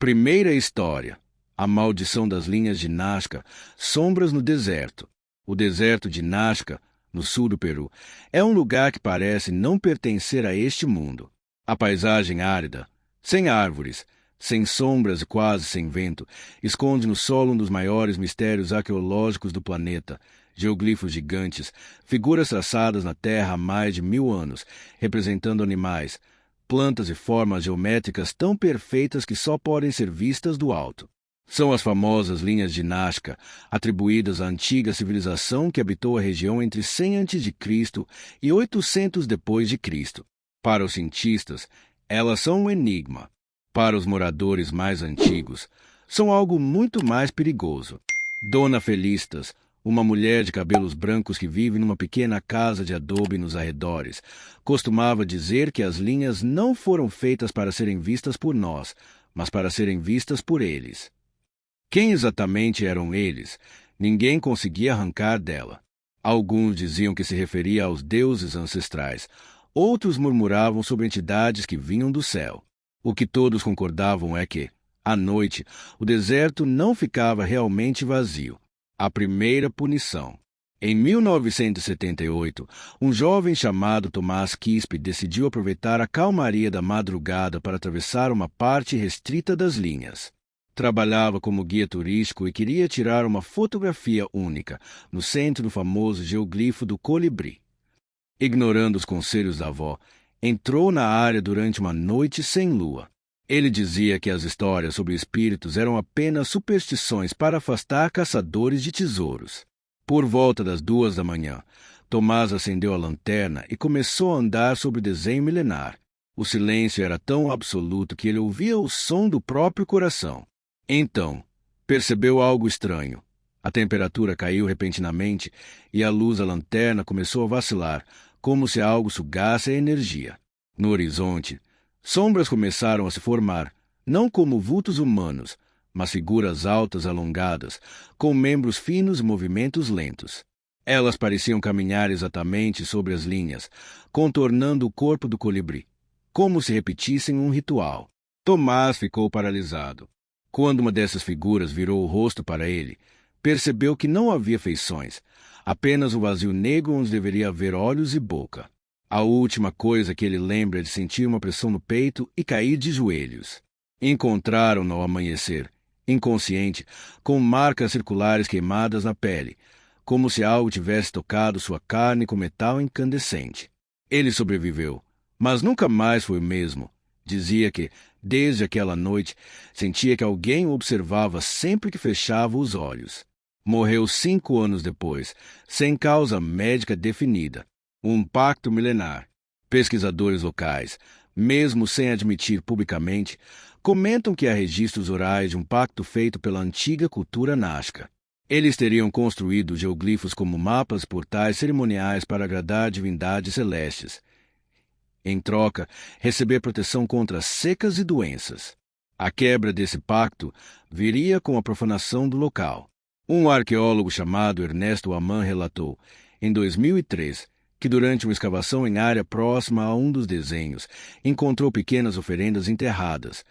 Primeira história. A maldição das linhas de Nazca, sombras no deserto. O deserto de Nazca, no sul do Peru, é um lugar que parece não pertencer a este mundo. A paisagem árida, sem árvores, sem sombras e quase sem vento, esconde no solo um dos maiores mistérios arqueológicos do planeta. Geoglifos gigantes, figuras traçadas na terra há mais de 1000 anos, representando animais, plantas e formas geométricas tão perfeitas que só podem ser vistas do alto. São as famosas linhas de Nazca, atribuídas à antiga civilização que habitou a região entre 100 a.C. e 800 d.C. Para os cientistas, elas são um enigma. Para os moradores mais antigos, são algo muito mais perigoso. Dona Felicitas, uma mulher de cabelos brancos que vive numa pequena casa de adobe nos arredores, costumava dizer que as linhas não foram feitas para serem vistas por nós, mas para serem vistas por eles. Quem exatamente eram eles? Ninguém conseguia arrancar dela. Alguns diziam que se referia aos deuses ancestrais, outros murmuravam sobre entidades que vinham do céu. O que todos concordavam é que, à noite, o deserto não ficava realmente vazio. A primeira punição. Em 1978, um jovem chamado Tomás Quispe decidiu aproveitar a calmaria da madrugada para atravessar uma parte restrita das linhas. Trabalhava como guia turístico e queria tirar uma fotografia única no centro do famoso geoglifo do colibri. Ignorando os conselhos da avó, entrou na área durante uma noite sem lua. Ele dizia que as histórias sobre espíritos eram apenas superstições para afastar caçadores de tesouros. Por volta das 2 da manhã, Tomás acendeu a lanterna e começou a andar sobre o desenho milenar. O silêncio era tão absoluto que ele ouvia o som do próprio coração. Então, percebeu algo estranho. A temperatura caiu repentinamente e a luz da lanterna começou a vacilar, como se algo sugasse a energia. No horizonte, sombras começaram a se formar, não como vultos humanos, mas figuras altas alongadas, com membros finos e movimentos lentos. Elas pareciam caminhar exatamente sobre as linhas, contornando o corpo do colibri, como se repetissem um ritual. Tomás ficou paralisado. Quando uma dessas figuras virou o rosto para ele, percebeu que não havia feições, apenas o vazio negro onde deveria haver olhos e boca. A última coisa que ele lembra é de sentir uma pressão no peito e cair de joelhos. Encontraram-no ao amanhecer, inconsciente, com marcas circulares queimadas na pele, como se algo tivesse tocado sua carne com metal incandescente. Ele sobreviveu, mas nunca mais foi o mesmo. Dizia que, desde aquela noite, sentia que alguém o observava sempre que fechava os olhos. Morreu 5 anos depois, sem causa médica definida. Um pacto milenar. Pesquisadores locais, mesmo sem admitir publicamente, comentam que há registros orais de um pacto feito pela antiga cultura Nazca. Eles teriam construído geoglifos como mapas e portais cerimoniais para agradar divindades celestes. Em troca, receber proteção contra secas e doenças. A quebra desse pacto viria com a profanação do local. Um arqueólogo chamado Ernesto Aman relatou, em 2003, que durante uma escavação em área próxima a um dos desenhos, encontrou pequenas oferendas enterradas,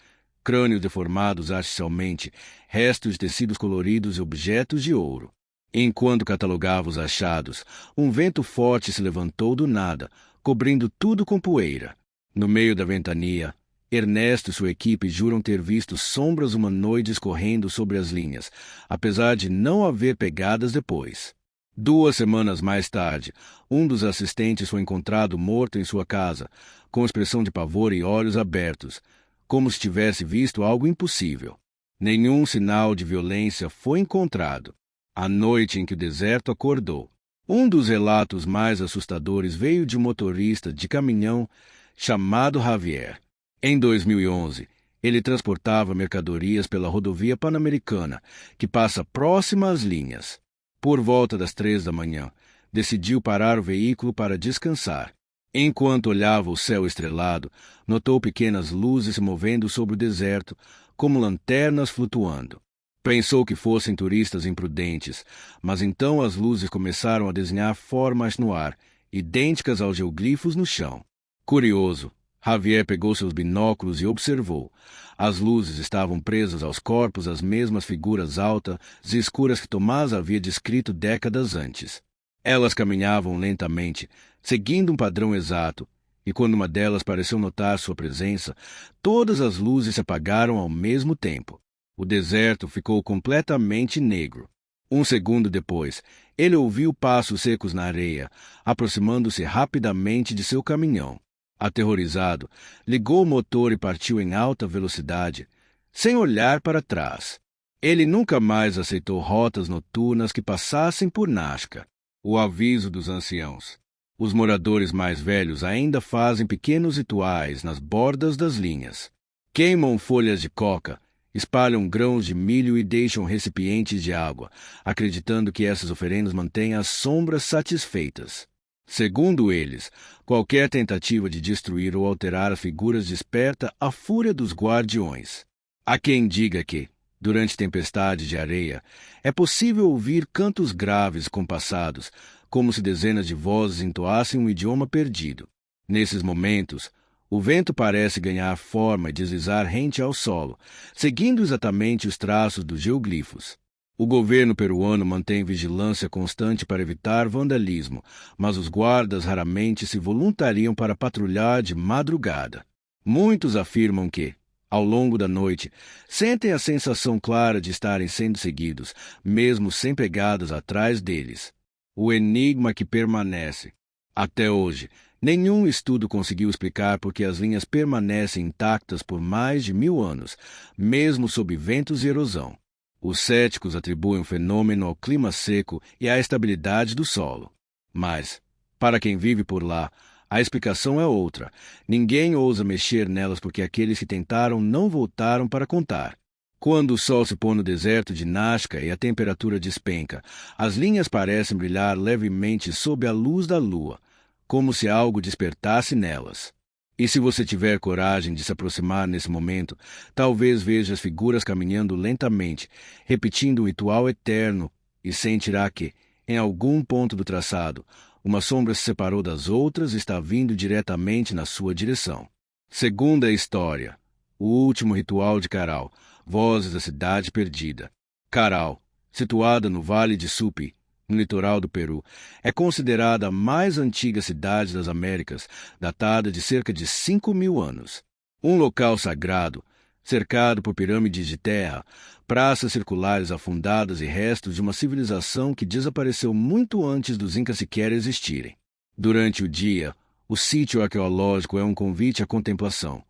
crânios deformados artificialmente, restos de tecidos coloridos e objetos de ouro. Enquanto catalogava os achados, um vento forte se levantou do nada, cobrindo tudo com poeira. No meio da ventania, Ernesto e sua equipe juram ter visto sombras humanoides correndo sobre as linhas, apesar de não haver pegadas depois. 2 semanas mais tarde, um dos assistentes foi encontrado morto em sua casa, com expressão de pavor e olhos abertos, como se tivesse visto algo impossível. Nenhum sinal de violência foi encontrado. A noite em que o deserto acordou. Um dos relatos mais assustadores veio de um motorista de caminhão chamado Javier. Em 2011, ele transportava mercadorias pela rodovia Pan-Americana, que passa próxima às linhas. Por volta das 3 da manhã, decidiu parar o veículo para descansar. Enquanto olhava o céu estrelado, notou pequenas luzes se movendo sobre o deserto, como lanternas flutuando. Pensou que fossem turistas imprudentes, mas então as luzes começaram a desenhar formas no ar, idênticas aos geoglifos no chão. Curioso, Javier pegou seus binóculos e observou. As luzes estavam presas aos corpos, as mesmas figuras altas e escuras que Tomás havia descrito décadas antes. Elas caminhavam lentamente, seguindo um padrão exato, e quando uma delas pareceu notar sua presença, todas as luzes se apagaram ao mesmo tempo. O deserto ficou completamente negro. Um segundo depois, ele ouviu passos secos na areia, aproximando-se rapidamente de seu caminhão. Aterrorizado, ligou o motor e partiu em alta velocidade, sem olhar para trás. Ele nunca mais aceitou rotas noturnas que passassem por Nazca. O aviso dos anciãos. Os moradores mais velhos ainda fazem pequenos rituais nas bordas das linhas. Queimam folhas de coca, espalham grãos de milho e deixam recipientes de água, acreditando que essas oferendas mantêm as sombras satisfeitas. Segundo eles, qualquer tentativa de destruir ou alterar as figuras desperta a fúria dos guardiões. Há quem diga que, durante tempestade de areia, é possível ouvir cantos graves compassados, como se dezenas de vozes entoassem um idioma perdido. Nesses momentos, o vento parece ganhar forma e deslizar rente ao solo, seguindo exatamente os traços dos geoglifos. O governo peruano mantém vigilância constante para evitar vandalismo, mas os guardas raramente se voluntariam para patrulhar de madrugada. Muitos afirmam que, ao longo da noite, sentem a sensação clara de estarem sendo seguidos, mesmo sem pegadas atrás deles. O enigma que permanece. Até hoje, nenhum estudo conseguiu explicar por que as linhas permanecem intactas por mais de 1000 anos, mesmo sob ventos e erosão. Os céticos atribuem o fenômeno ao clima seco e à estabilidade do solo. Mas, para quem vive por lá, a explicação é outra. Ninguém ousa mexer nelas porque aqueles que tentaram não voltaram para contar. Quando o sol se põe no deserto de Nazca e a temperatura despenca, as linhas parecem brilhar levemente sob a luz da lua, como se algo despertasse nelas. E se você tiver coragem de se aproximar nesse momento, talvez veja as figuras caminhando lentamente, repetindo um ritual eterno, e sentirá que, em algum ponto do traçado, uma sombra se separou das outras e está vindo diretamente na sua direção. Segunda história. O último ritual de Caral. Vozes da cidade perdida. Caral, situada no Vale de Supi, no litoral do Peru, é considerada a mais antiga cidade das Américas, datada de cerca de 5.000 anos. Um local sagrado, cercado por pirâmides de terra, praças circulares afundadas e restos de uma civilização que desapareceu muito antes dos Incas sequer existirem. Durante o dia, o sítio arqueológico é um convite à contemplação.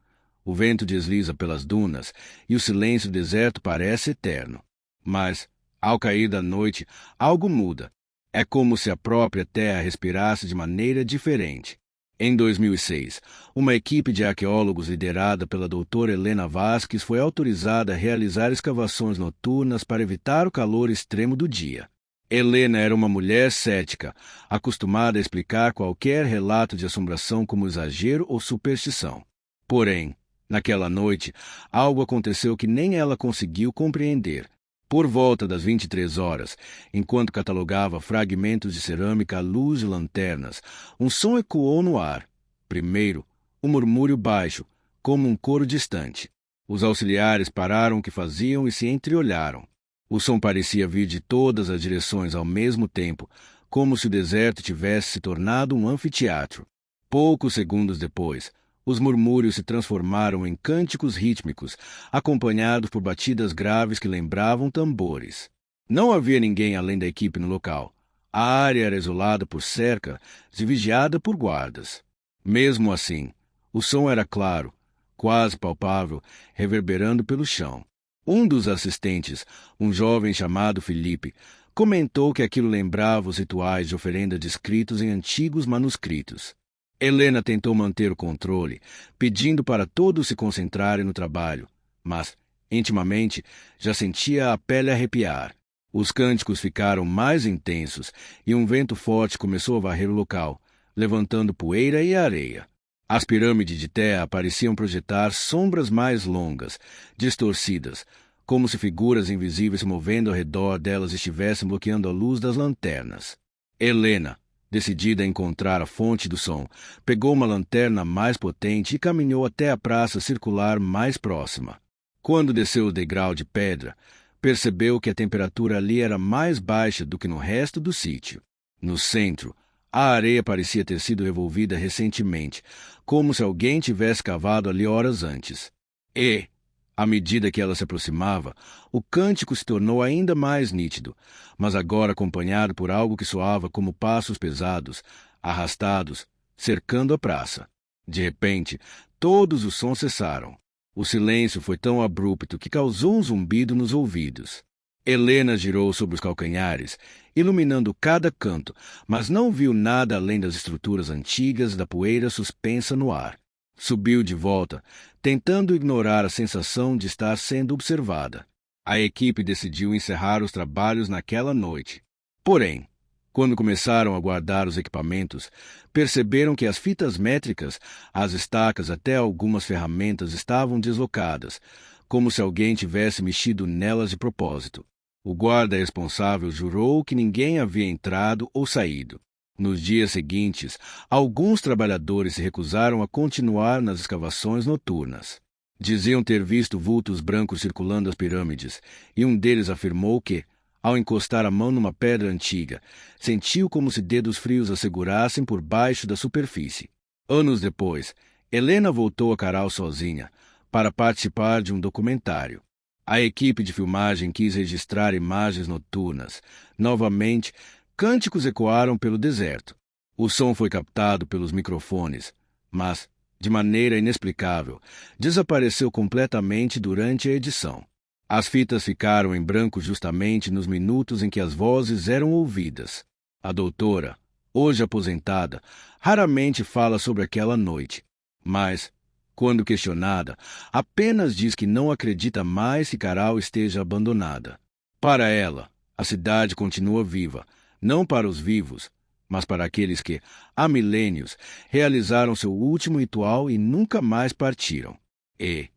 O vento desliza pelas dunas e o silêncio do deserto parece eterno. Mas, ao cair da noite, algo muda. É como se a própria terra respirasse de maneira diferente. Em 2006, uma equipe de arqueólogos liderada pela doutora Helena Vasques foi autorizada a realizar escavações noturnas para evitar o calor extremo do dia. Helena era uma mulher cética, acostumada a explicar qualquer relato de assombração como exagero ou superstição. Porém, naquela noite, algo aconteceu que nem ela conseguiu compreender. Por volta das 23 horas, enquanto catalogava fragmentos de cerâmica à luz de lanternas, um som ecoou no ar. Primeiro, um murmúrio baixo, como um coro distante. Os auxiliares pararam o que faziam e se entreolharam. O som parecia vir de todas as direções ao mesmo tempo, como se o deserto tivesse se tornado um anfiteatro. Poucos segundos depois, os murmúrios se transformaram em cânticos rítmicos, acompanhados por batidas graves que lembravam tambores. Não havia ninguém além da equipe no local. A área era isolada por cerca e vigiada por guardas. Mesmo assim, o som era claro, quase palpável, reverberando pelo chão. Um dos assistentes, um jovem chamado Felipe, comentou que aquilo lembrava os rituais de oferenda descritos em antigos manuscritos. Helena tentou manter o controle, pedindo para todos se concentrarem no trabalho, mas, intimamente, já sentia a pele arrepiar. Os cânticos ficaram mais intensos e um vento forte começou a varrer o local, levantando poeira e areia. As pirâmides de terra pareciam projetar sombras mais longas, distorcidas, como se figuras invisíveis se movendo ao redor delas estivessem bloqueando a luz das lanternas. Helena, Decidida a encontrar a fonte do som, pegou uma lanterna mais potente e caminhou até a praça circular mais próxima. Quando desceu o degrau de pedra, percebeu que a temperatura ali era mais baixa do que no resto do sítio. No centro, a areia parecia ter sido revolvida recentemente, como se alguém tivesse cavado ali horas antes. E, à medida que ela se aproximava, o cântico se tornou ainda mais nítido, mas agora acompanhado por algo que soava como passos pesados, arrastados, cercando a praça. De repente, todos os sons cessaram. O silêncio foi tão abrupto que causou um zumbido nos ouvidos. Helena girou sobre os calcanhares, iluminando cada canto, mas não viu nada além das estruturas antigas da poeira suspensa no ar. Subiu de volta, tentando ignorar a sensação de estar sendo observada. A equipe decidiu encerrar os trabalhos naquela noite. Porém, quando começaram a guardar os equipamentos, perceberam que as fitas métricas, as estacas até algumas ferramentas estavam deslocadas, como se alguém tivesse mexido nelas de propósito. O guarda responsável jurou que ninguém havia entrado ou saído. Nos dias seguintes, alguns trabalhadores se recusaram a continuar nas escavações noturnas. Diziam ter visto vultos brancos circulando as pirâmides, e um deles afirmou que, ao encostar a mão numa pedra antiga, sentiu como se dedos frios a segurassem por baixo da superfície. Anos depois, Helena voltou a Caral sozinha, para participar de um documentário. A equipe de filmagem quis registrar imagens noturnas. Novamente, cânticos ecoaram pelo deserto. O som foi captado pelos microfones, mas, de maneira inexplicável, desapareceu completamente durante a edição. As fitas ficaram em branco justamente nos minutos em que as vozes eram ouvidas. A doutora, hoje aposentada, raramente fala sobre aquela noite, mas, quando questionada, apenas diz que não acredita mais que Caral esteja abandonada. Para ela, a cidade continua viva, não para os vivos, mas para aqueles que, há milênios, realizaram seu último ritual e nunca mais partiram. E,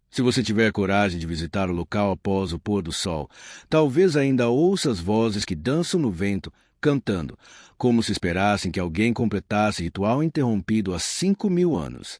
se você tiver coragem de visitar o local após o pôr do sol, talvez ainda ouça as vozes que dançam no vento, cantando, como se esperassem que alguém completasse ritual interrompido há 5.000 anos.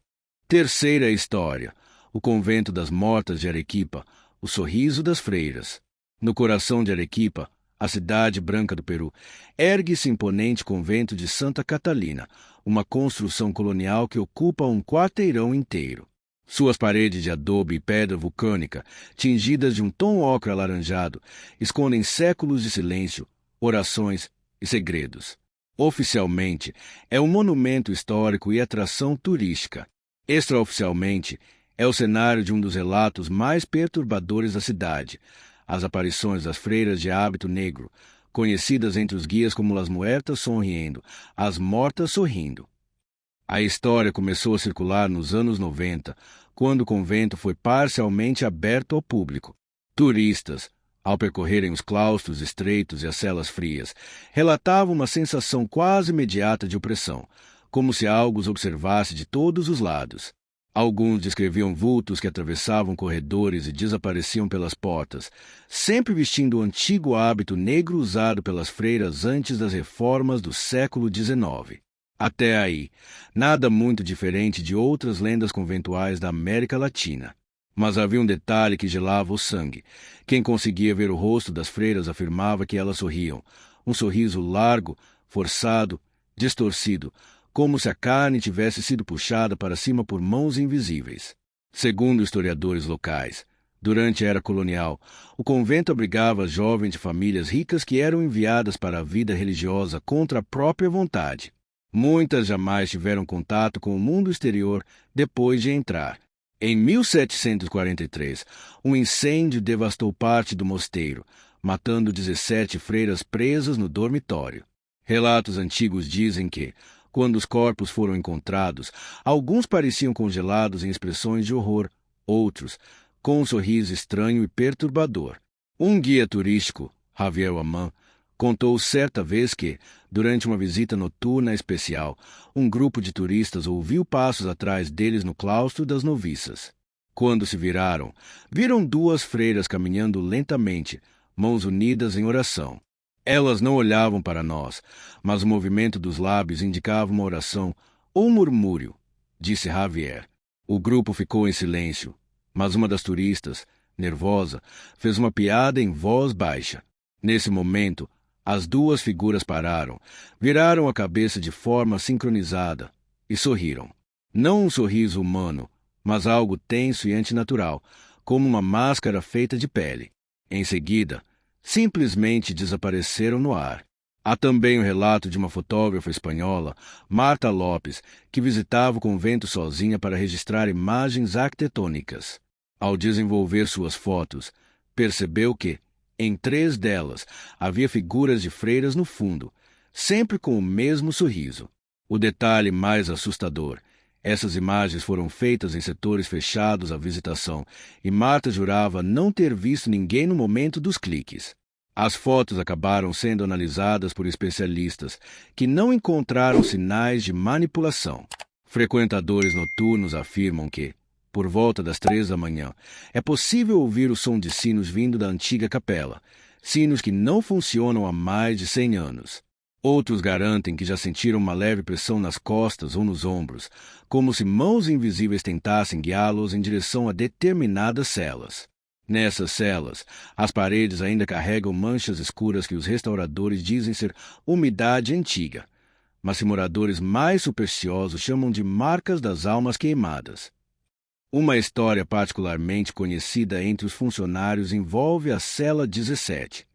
Terceira história: o convento das mortas de Arequipa, o sorriso das freiras. No coração de Arequipa, a cidade branca do Peru, ergue-se imponente convento de Santa Catalina, uma construção colonial que ocupa um quarteirão inteiro. Suas paredes de adobe e pedra vulcânica, tingidas de um tom ocre alaranjado, escondem séculos de silêncio, orações e segredos. Oficialmente, é um monumento histórico e atração turística. Extraoficialmente, é o cenário de um dos relatos mais perturbadores da cidade, as aparições das freiras de hábito negro, conhecidas entre os guias como Las Muertas Sonriendo, as mortas sorrindo. A história começou a circular nos anos 90, quando o convento foi parcialmente aberto ao público. Turistas, ao percorrerem os claustros estreitos e as celas frias, relatavam uma sensação quase imediata de opressão, como se algo os observasse de todos os lados. Alguns descreviam vultos que atravessavam corredores e desapareciam pelas portas, sempre vestindo o antigo hábito negro usado pelas freiras antes das reformas do século XIX. Até aí, nada muito diferente de outras lendas conventuais da América Latina. Mas havia um detalhe que gelava o sangue. Quem conseguia ver o rosto das freiras afirmava que elas sorriam. Um sorriso largo, forçado, distorcido, como se a carne tivesse sido puxada para cima por mãos invisíveis. Segundo historiadores locais, durante a era colonial, o convento abrigava jovens de famílias ricas que eram enviadas para a vida religiosa contra a própria vontade. Muitas jamais tiveram contato com o mundo exterior depois de entrar. Em 1743, um incêndio devastou parte do mosteiro, matando 17 freiras presas no dormitório. Relatos antigos dizem que, quando os corpos foram encontrados, alguns pareciam congelados em expressões de horror, outros, com um sorriso estranho e perturbador. Um guia turístico, Javier Aman, contou certa vez que, durante uma visita noturna especial, um grupo de turistas ouviu passos atrás deles no claustro das noviças. Quando se viraram, viram 2 freiras caminhando lentamente, mãos unidas em oração. Elas não olhavam para nós, mas o movimento dos lábios indicava uma oração ou murmúrio, disse Javier. O grupo ficou em silêncio, mas uma das turistas, nervosa, fez uma piada em voz baixa. Nesse momento, as duas figuras pararam, viraram a cabeça de forma sincronizada e sorriram. Não um sorriso humano, mas algo tenso e antinatural, como uma máscara feita de pele. Em seguida, simplesmente desapareceram no ar. Há também o relato de uma fotógrafa espanhola, Marta Lopes, que visitava o convento sozinha para registrar imagens arquitetônicas. Ao desenvolver suas fotos, percebeu que, em 3 delas, havia figuras de freiras no fundo, sempre com o mesmo sorriso. O detalhe mais assustador: essas imagens foram feitas em setores fechados à visitação, e Marta jurava não ter visto ninguém no momento dos cliques. As fotos acabaram sendo analisadas por especialistas, que não encontraram sinais de manipulação. Frequentadores noturnos afirmam que, por volta das 3 da manhã, é possível ouvir o som de sinos vindo da antiga capela, sinos que não funcionam há mais de 100 anos. Outros garantem que já sentiram uma leve pressão nas costas ou nos ombros, como se mãos invisíveis tentassem guiá-los em direção a determinadas celas. Nessas celas, as paredes ainda carregam manchas escuras que os restauradores dizem ser umidade antiga, mas moradores mais supersticiosos chamam de marcas das almas queimadas. Uma história particularmente conhecida entre os funcionários envolve a cela 17.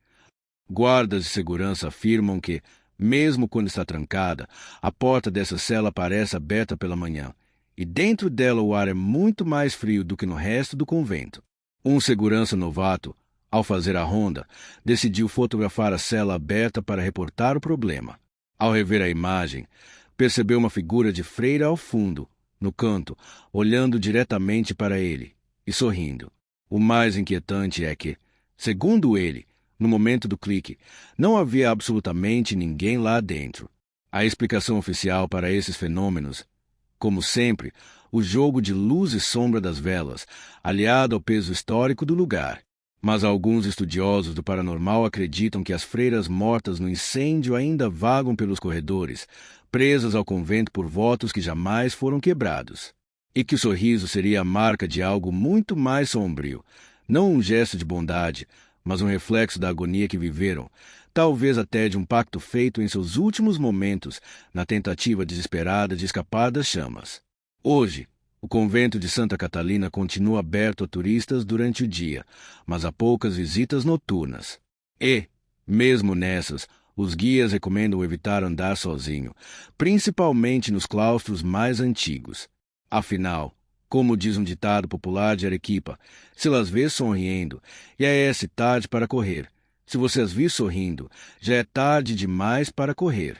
Guardas de segurança afirmam que, mesmo quando está trancada, a porta dessa cela parece aberta pela manhã, e dentro dela o ar é muito mais frio do que no resto do convento. Um segurança novato, ao fazer a ronda, decidiu fotografar a cela aberta para reportar o problema. Ao rever a imagem, percebeu uma figura de freira ao fundo, no canto, olhando diretamente para ele e sorrindo. O mais inquietante é que, segundo ele, no momento do clique, não havia absolutamente ninguém lá dentro. A explicação oficial para esses fenômenos, como sempre, o jogo de luz e sombra das velas, aliado ao peso histórico do lugar. Mas alguns estudiosos do paranormal acreditam que as freiras mortas no incêndio ainda vagam pelos corredores, presas ao convento por votos que jamais foram quebrados. E que o sorriso seria a marca de algo muito mais sombrio, não um gesto de bondade, mas um reflexo da agonia que viveram, talvez até de um pacto feito em seus últimos momentos, na tentativa desesperada de escapar das chamas. Hoje, o convento de Santa Catalina continua aberto a turistas durante o dia, mas há poucas visitas noturnas. E, mesmo nessas, os guias recomendam evitar andar sozinho, principalmente nos claustros mais antigos. Afinal, como diz um ditado popular de Arequipa, se las vê sorrindo, já é tarde para correr. Se você as vir sorrindo, já é tarde demais para correr.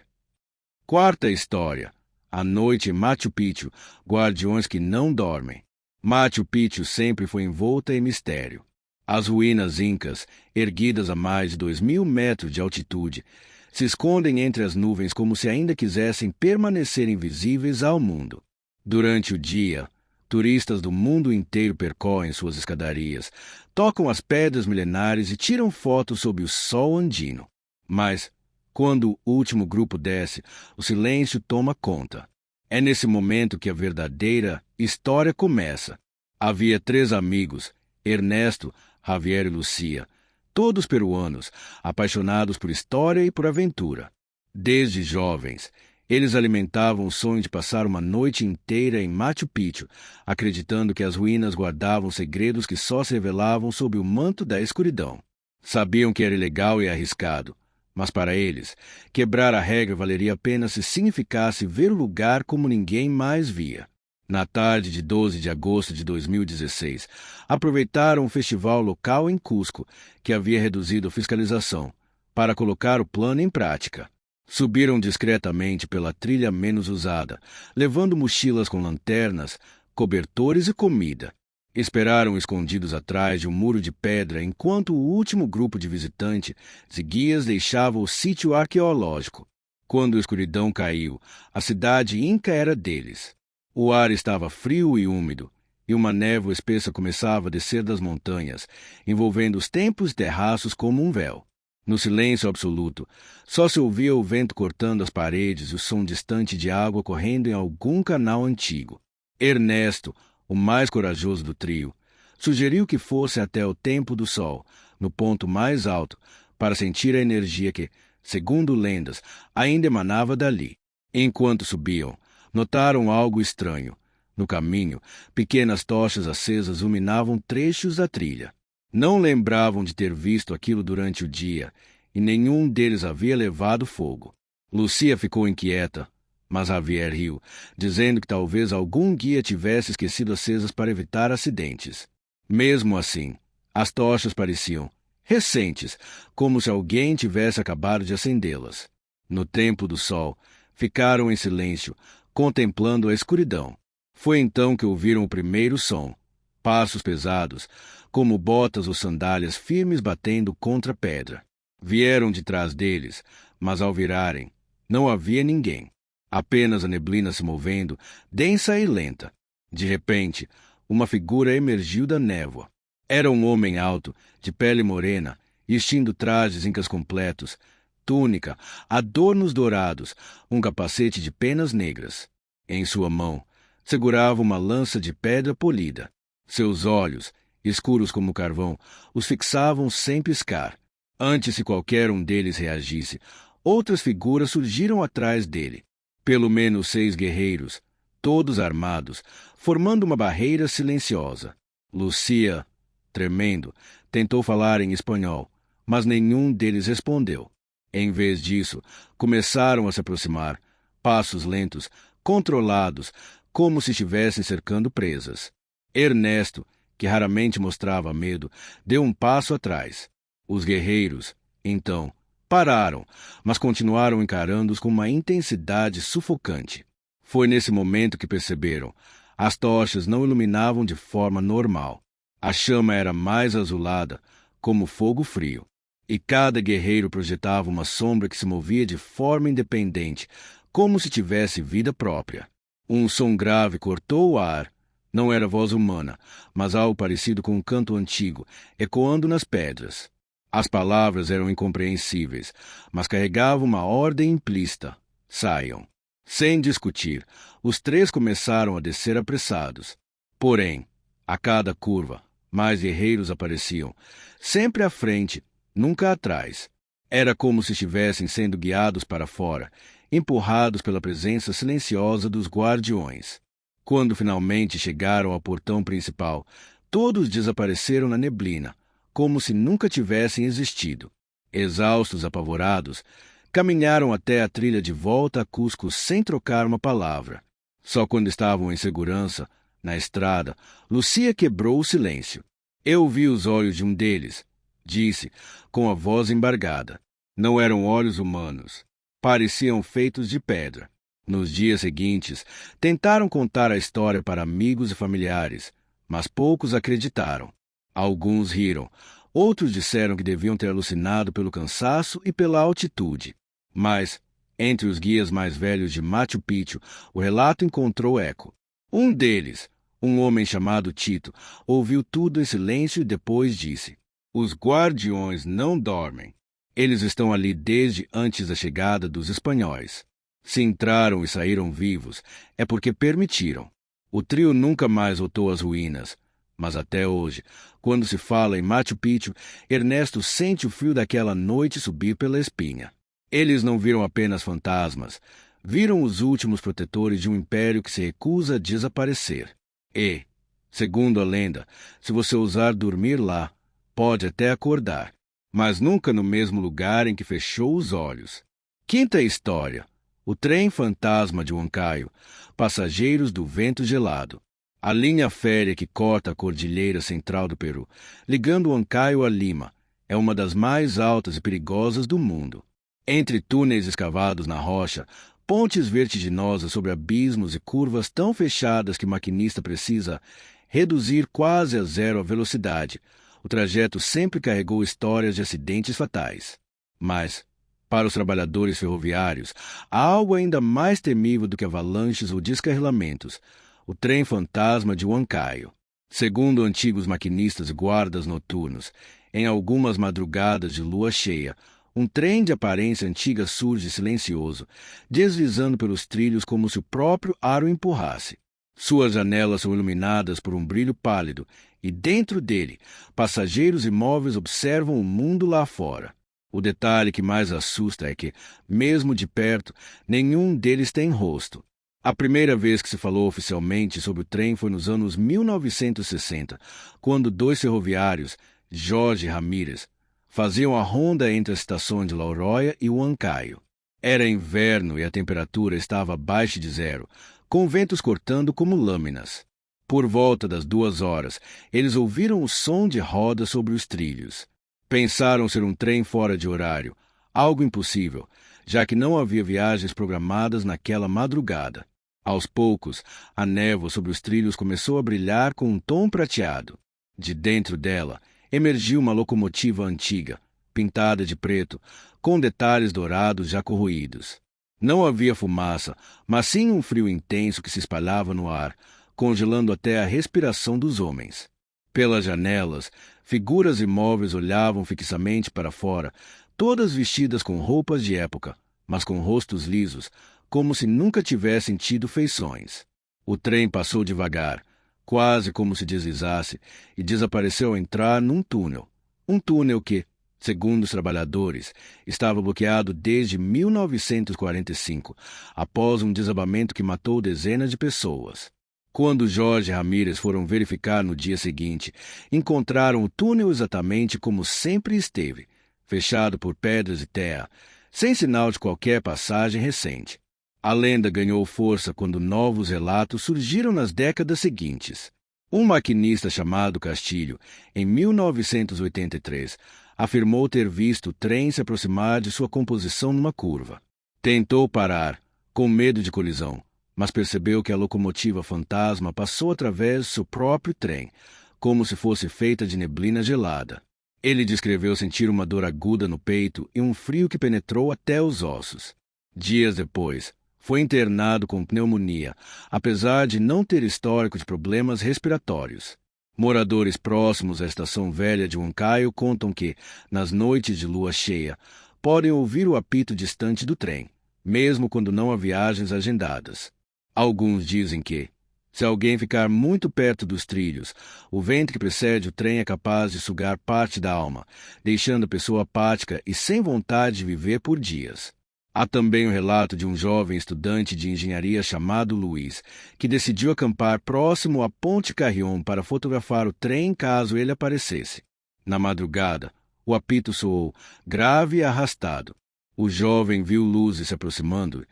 Quarta história. A noite em Machu Picchu, guardiões que não dormem. Machu Picchu sempre foi envolta em mistério. As ruínas incas, erguidas a mais de 2.000 metros de altitude, se escondem entre as nuvens como se ainda quisessem permanecer invisíveis ao mundo. Durante o dia, turistas do mundo inteiro percorrem suas escadarias, tocam as pedras milenares e tiram fotos sob o sol andino. Mas, quando o último grupo desce, o silêncio toma conta. É nesse momento que a verdadeira história começa. Havia 3 amigos, Ernesto, Javier e Lucia, todos peruanos, apaixonados por história e por aventura. Desde jovens, eles alimentavam o sonho de passar uma noite inteira em Machu Picchu, acreditando que as ruínas guardavam segredos que só se revelavam sob o manto da escuridão. Sabiam que era ilegal e arriscado, mas para eles, quebrar a regra valeria a pena se significasse ver o lugar como ninguém mais via. Na tarde de 12 de agosto de 2016, aproveitaram um festival local em Cusco, que havia reduzido a fiscalização, para colocar o plano em prática. Subiram discretamente pela trilha menos usada, levando mochilas com lanternas, cobertores e comida. Esperaram escondidos atrás de um muro de pedra enquanto o último grupo de visitantes e guias deixava o sítio arqueológico. Quando a escuridão caiu, a cidade inca era deles. O ar estava frio e úmido, e uma névoa espessa começava a descer das montanhas, envolvendo os templos e terraços como um véu. No silêncio absoluto, só se ouvia o vento cortando as paredes e o som distante de água correndo em algum canal antigo. Ernesto, o mais corajoso do trio, sugeriu que fossem até o Templo do Sol, no ponto mais alto, para sentir a energia que, segundo lendas, ainda emanava dali. Enquanto subiam, notaram algo estranho. No caminho, pequenas tochas acesas iluminavam trechos da trilha. Não lembravam de ter visto aquilo durante o dia, e nenhum deles havia levado fogo. Lucia ficou inquieta, mas Javier riu, dizendo que talvez algum guia tivesse esquecido acesas para evitar acidentes. Mesmo assim, as tochas pareciam recentes, como se alguém tivesse acabado de acendê-las. No Templo do Sol, ficaram em silêncio, contemplando a escuridão. Foi então que ouviram o primeiro som. Passos pesados, como botas ou sandálias firmes batendo contra a pedra. Vieram de trás deles, mas ao virarem, não havia ninguém. Apenas a neblina se movendo, densa e lenta. De repente, uma figura emergiu da névoa. Era um homem alto, de pele morena, vestindo trajes incas completos, túnica, adornos dourados, um capacete de penas negras. Em sua mão, segurava uma lança de pedra polida. Seus olhos, escuros como carvão, os fixavam sem piscar. Antes que qualquer um deles reagisse, outras figuras surgiram atrás dele. Pelo menos 6 guerreiros, todos armados, formando uma barreira silenciosa. Lucia, tremendo, tentou falar em espanhol, mas nenhum deles respondeu. Em vez disso, começaram a se aproximar, passos lentos, controlados, como se estivessem cercando presas. Ernesto, que raramente mostrava medo, deu um passo atrás. Os guerreiros, então, pararam, mas continuaram encarando-os com uma intensidade sufocante. Foi nesse momento que perceberam. As tochas não iluminavam de forma normal. A chama era mais azulada, como fogo frio. E cada guerreiro projetava uma sombra que se movia de forma independente, como se tivesse vida própria. Um som grave cortou o ar. Não era voz humana, mas algo parecido com um canto antigo, ecoando nas pedras. As palavras eram incompreensíveis, mas carregavam uma ordem implícita. Saiam. Sem discutir, os 3 começaram a descer apressados. Porém, a cada curva, mais guerreiros apareciam, sempre à frente, nunca atrás. Era como se estivessem sendo guiados para fora, empurrados pela presença silenciosa dos guardiões. Quando finalmente chegaram ao portão principal, todos desapareceram na neblina, como se nunca tivessem existido. Exaustos, apavorados, caminharam até a trilha de volta a Cusco sem trocar uma palavra. Só quando estavam em segurança, na estrada, Lucia quebrou o silêncio. Eu vi os olhos de um deles, disse, com a voz embargada. Não eram olhos humanos. Pareciam feitos de pedra. Nos dias seguintes, tentaram contar a história para amigos e familiares, mas poucos acreditaram. Alguns riram, outros disseram que deviam ter alucinado pelo cansaço e pela altitude. Mas, entre os guias mais velhos de Machu Picchu, o relato encontrou eco. Um deles, um homem chamado Tito, ouviu tudo em silêncio e depois disse: "Os guardiões não dormem. Eles estão ali desde antes da chegada dos espanhóis. Se entraram e saíram vivos, é porque permitiram." O trio nunca mais voltou às ruínas, mas até hoje, quando se fala em Machu Picchu, Ernesto sente o frio daquela noite subir pela espinha. Eles não viram apenas fantasmas, viram os últimos protetores de um império que se recusa a desaparecer. E, segundo a lenda, se você ousar dormir lá, pode até acordar, mas nunca no mesmo lugar em que fechou os olhos. Quinta história. O trem fantasma de Huancayo, passageiros do vento gelado. A linha férrea que corta a cordilheira central do Peru, ligando Huancayo a Lima, é uma das mais altas e perigosas do mundo. Entre túneis escavados na rocha, pontes vertiginosas sobre abismos e curvas tão fechadas que o maquinista precisa reduzir quase a zero a velocidade, o trajeto sempre carregou histórias de acidentes fatais. Mas, para os trabalhadores ferroviários, há algo ainda mais temível do que avalanches ou descarrilamentos: o trem fantasma de Huancayo. Segundo antigos maquinistas e guardas noturnos, Em algumas madrugadas de lua cheia, um trem de aparência antiga surge silencioso, deslizando pelos trilhos como se o próprio ar o empurrasse. Suas janelas são iluminadas por um brilho pálido, e dentro dele, passageiros imóveis observam o mundo lá fora. O detalhe que mais assusta é que, mesmo de perto, nenhum deles tem rosto. A primeira vez que se falou oficialmente sobre o trem foi nos anos 1960, quando dois ferroviários, Jorge Ramírez, faziam a ronda entre as estações de Lauróia e Huancaio. Era inverno e a temperatura estava abaixo de zero, com ventos cortando como lâminas. Por volta das 2 horas, eles ouviram o som de rodas sobre os trilhos. Pensaram ser um trem fora de horário, algo impossível, já que não havia viagens programadas naquela madrugada. Aos poucos, a névoa sobre os trilhos começou a brilhar com um tom prateado. De dentro dela, emergiu uma locomotiva antiga, pintada de preto, com detalhes dourados já corroídos. Não havia fumaça, mas sim um frio intenso que se espalhava no ar, congelando até a respiração dos homens. Pelas janelas, figuras imóveis olhavam fixamente para fora, todas vestidas com roupas de época, mas com rostos lisos, como se nunca tivessem tido feições. O trem passou devagar, quase como se deslizasse, e desapareceu ao entrar num túnel. Um túnel que, segundo os trabalhadores, estava bloqueado desde 1945, após um desabamento que matou dezenas de pessoas. Quando Jorge e Ramírez foram verificar no dia seguinte, encontraram o túnel exatamente como sempre esteve, fechado por pedras e terra, sem sinal de qualquer passagem recente. A lenda ganhou força quando novos relatos surgiram nas décadas seguintes. Um maquinista chamado Castilho, em 1983, afirmou ter visto o trem se aproximar de sua composição numa curva. Tentou parar, com medo de colisão, mas percebeu que a locomotiva fantasma passou através do seu próprio trem, como se fosse feita de neblina gelada. Ele descreveu sentir uma dor aguda no peito e um frio que penetrou até os ossos. Dias depois, foi internado com pneumonia, apesar de não ter histórico de problemas respiratórios. Moradores próximos à estação velha de Huancaio contam que, nas noites de lua cheia, podem ouvir o apito distante do trem, mesmo quando não há viagens agendadas. Alguns dizem que, se alguém ficar muito perto dos trilhos, o vento que precede o trem é capaz de sugar parte da alma, deixando a pessoa apática e sem vontade de viver por dias. Há também o relato de um jovem estudante de engenharia chamado Luiz, que decidiu acampar próximo à Ponte Carrión para fotografar o trem caso ele aparecesse. Na madrugada, o apito soou, grave e arrastado. O jovem viu luzes se aproximando e,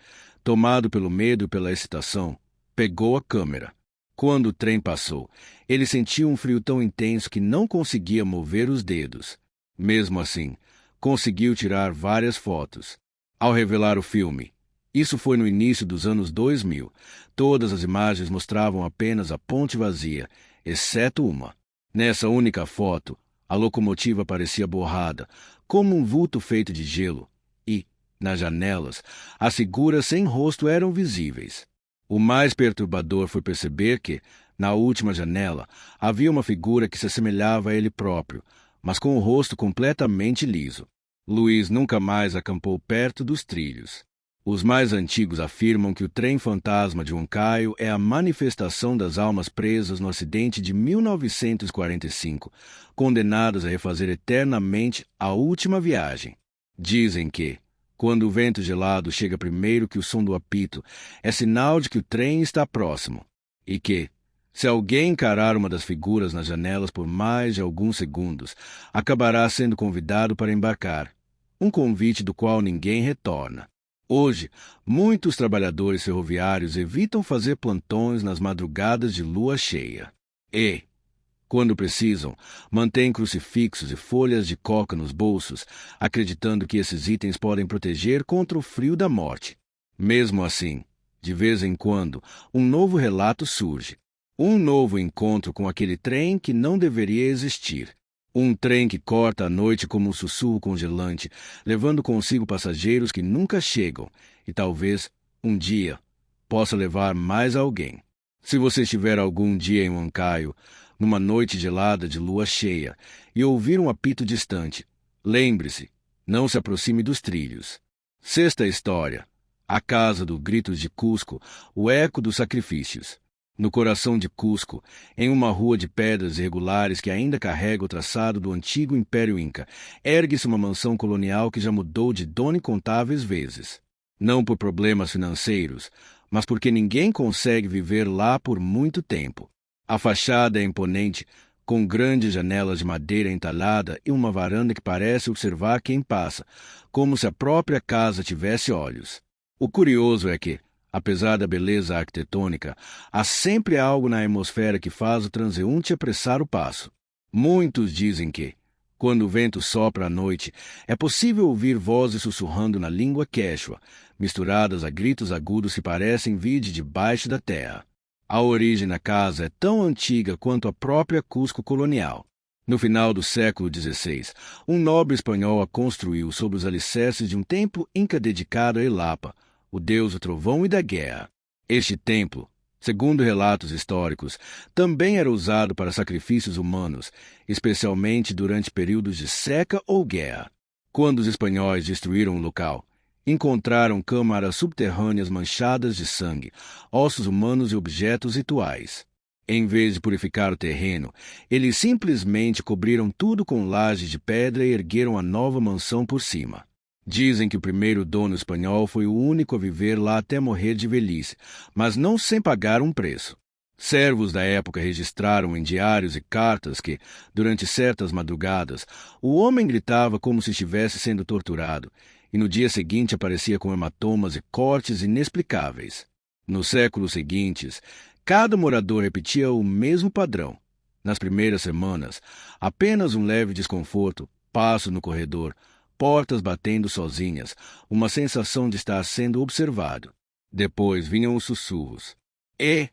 tomado pelo medo e pela excitação, pegou a câmera. Quando o trem passou, ele sentiu um frio tão intenso que não conseguia mover os dedos. Mesmo assim, conseguiu tirar várias fotos. Ao revelar o filme, isso foi no início dos anos 2000, todas as imagens mostravam apenas a ponte vazia, exceto uma. Nessa única foto, a locomotiva parecia borrada, como um vulto feito de gelo, e, nas janelas, as figuras sem rosto eram visíveis. O mais perturbador foi perceber que, na última janela, havia uma figura que se assemelhava a ele próprio, mas com o rosto completamente liso. Luiz nunca mais acampou perto dos trilhos. Os mais antigos afirmam que o trem fantasma de Huancaio é a manifestação das almas presas no acidente de 1945, condenadas a refazer eternamente a última viagem. Dizem que, quando o vento gelado chega primeiro que o som do apito, é sinal de que o trem está próximo, e que, se alguém encarar uma das figuras nas janelas por mais de alguns segundos, acabará sendo convidado para embarcar, um convite do qual ninguém retorna. Hoje, muitos trabalhadores ferroviários evitam fazer plantões nas madrugadas de lua cheia. E, quando precisam, mantêm crucifixos e folhas de coca nos bolsos, acreditando que esses itens podem proteger contra o frio da morte. Mesmo assim, de vez em quando, um novo relato surge. Um novo encontro com aquele trem que não deveria existir. Um trem que corta a noite como um sussurro congelante, levando consigo passageiros que nunca chegam e talvez, um dia, possa levar mais alguém. Se você estiver algum dia em Huancaio, numa noite gelada de lua cheia, e ouvir um apito distante. Lembre-se, não se aproxime dos trilhos. Sexta história. A casa dos gritos de Cusco, o eco dos sacrifícios. No coração de Cusco, em uma rua de pedras irregulares que ainda carrega o traçado do antigo Império Inca, ergue-se uma mansão colonial que já mudou de dono incontáveis vezes. Não por problemas financeiros, mas porque ninguém consegue viver lá por muito tempo. A fachada é imponente, com grandes janelas de madeira entalhada e uma varanda que parece observar quem passa, como se a própria casa tivesse olhos. O curioso é que, apesar da beleza arquitetônica, há sempre algo na atmosfera que faz o transeunte apressar o passo. Muitos dizem que, quando o vento sopra à noite, é possível ouvir vozes sussurrando na língua quechua, misturadas a gritos agudos que parecem vir de debaixo da terra. A origem da casa é tão antiga quanto a própria Cusco colonial. No final do século XVI, um nobre espanhol a construiu sobre os alicerces de um templo inca dedicado a Ilapa, o deus do trovão e da guerra. Este templo, segundo relatos históricos, também era usado para sacrifícios humanos, especialmente durante períodos de seca ou guerra. Quando os espanhóis destruíram o local, encontraram câmaras subterrâneas manchadas de sangue, ossos humanos e objetos rituais. Em vez de purificar o terreno, eles simplesmente cobriram tudo com lajes de pedra e ergueram a nova mansão por cima. Dizem que o primeiro dono espanhol foi o único a viver lá até morrer de velhice, mas não sem pagar um preço. Servos da época registraram em diários e cartas que, durante certas madrugadas, o homem gritava como se estivesse sendo torturado, e no dia seguinte aparecia com hematomas e cortes inexplicáveis. Nos séculos seguintes, cada morador repetia o mesmo padrão. Nas primeiras semanas, apenas um leve desconforto, passo no corredor, portas batendo sozinhas, uma sensação de estar sendo observado. Depois vinham os sussurros. E,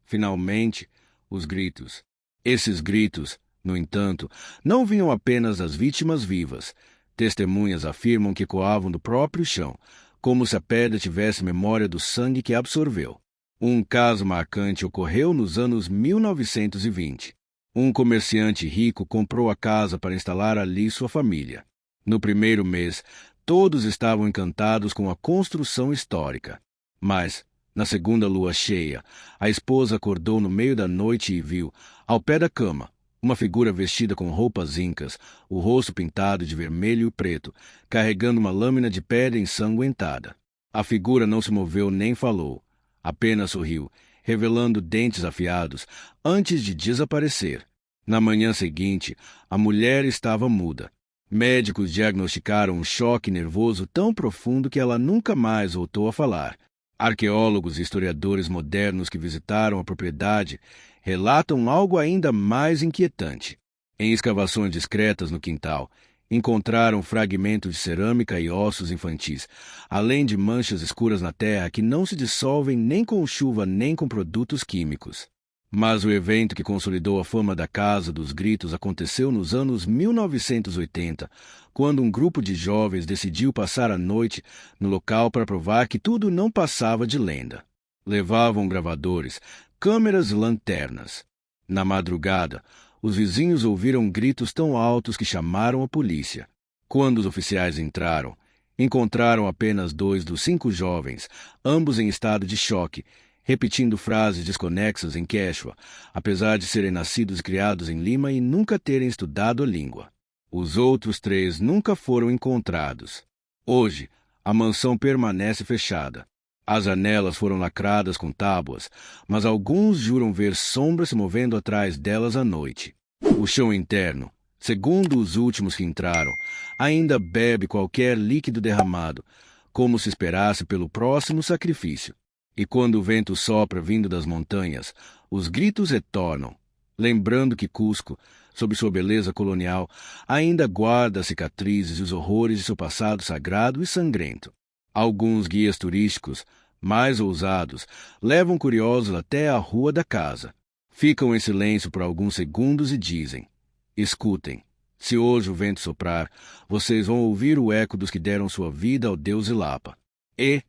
finalmente, os gritos. Esses gritos, no entanto, não vinham apenas das vítimas vivas. Testemunhas afirmam que ecoavam do próprio chão, como se a pedra tivesse memória do sangue que absorveu. Um caso marcante ocorreu nos anos 1920. Um comerciante rico comprou a casa para instalar ali sua família. No primeiro mês, todos estavam encantados com a construção histórica. Mas, na segunda lua cheia, a esposa acordou no meio da noite e viu, ao pé da cama, uma figura vestida com roupas incas, o rosto pintado de vermelho e preto, carregando uma lâmina de pedra ensanguentada. A figura não se moveu nem falou, apenas sorriu, revelando dentes afiados, antes de desaparecer. Na manhã seguinte, a mulher estava muda. Médicos diagnosticaram um choque nervoso tão profundo que ela nunca mais voltou a falar. Arqueólogos e historiadores modernos que visitaram a propriedade relatam algo ainda mais inquietante. Em escavações discretas no quintal, encontraram fragmentos de cerâmica e ossos infantis, além de manchas escuras na terra que não se dissolvem nem com chuva nem com produtos químicos. Mas o evento que consolidou a fama da Casa dos Gritos aconteceu nos anos 1980, quando um grupo de jovens decidiu passar a noite no local para provar que tudo não passava de lenda. Levavam gravadores, câmeras e lanternas. Na madrugada, os vizinhos ouviram gritos tão altos que chamaram a polícia. Quando os oficiais entraram, encontraram apenas 2 dos 5 jovens, ambos em estado de choque, repetindo frases desconexas em quechua, apesar de serem nascidos e criados em Lima e nunca terem estudado a língua. Os outros 3 nunca foram encontrados. Hoje, a mansão permanece fechada. As janelas foram lacradas com tábuas, mas alguns juram ver sombras se movendo atrás delas à noite. O chão interno, segundo os últimos que entraram, ainda bebe qualquer líquido derramado, como se esperasse pelo próximo sacrifício. E quando o vento sopra vindo das montanhas, os gritos retornam, lembrando que Cusco, sob sua beleza colonial, ainda guarda as cicatrizes e os horrores de seu passado sagrado e sangrento. Alguns guias turísticos, mais ousados, levam curiosos até a rua da casa. Ficam em silêncio por alguns segundos e dizem: escutem, se hoje o vento soprar, vocês vão ouvir o eco dos que deram sua vida ao deus Ilapa. E,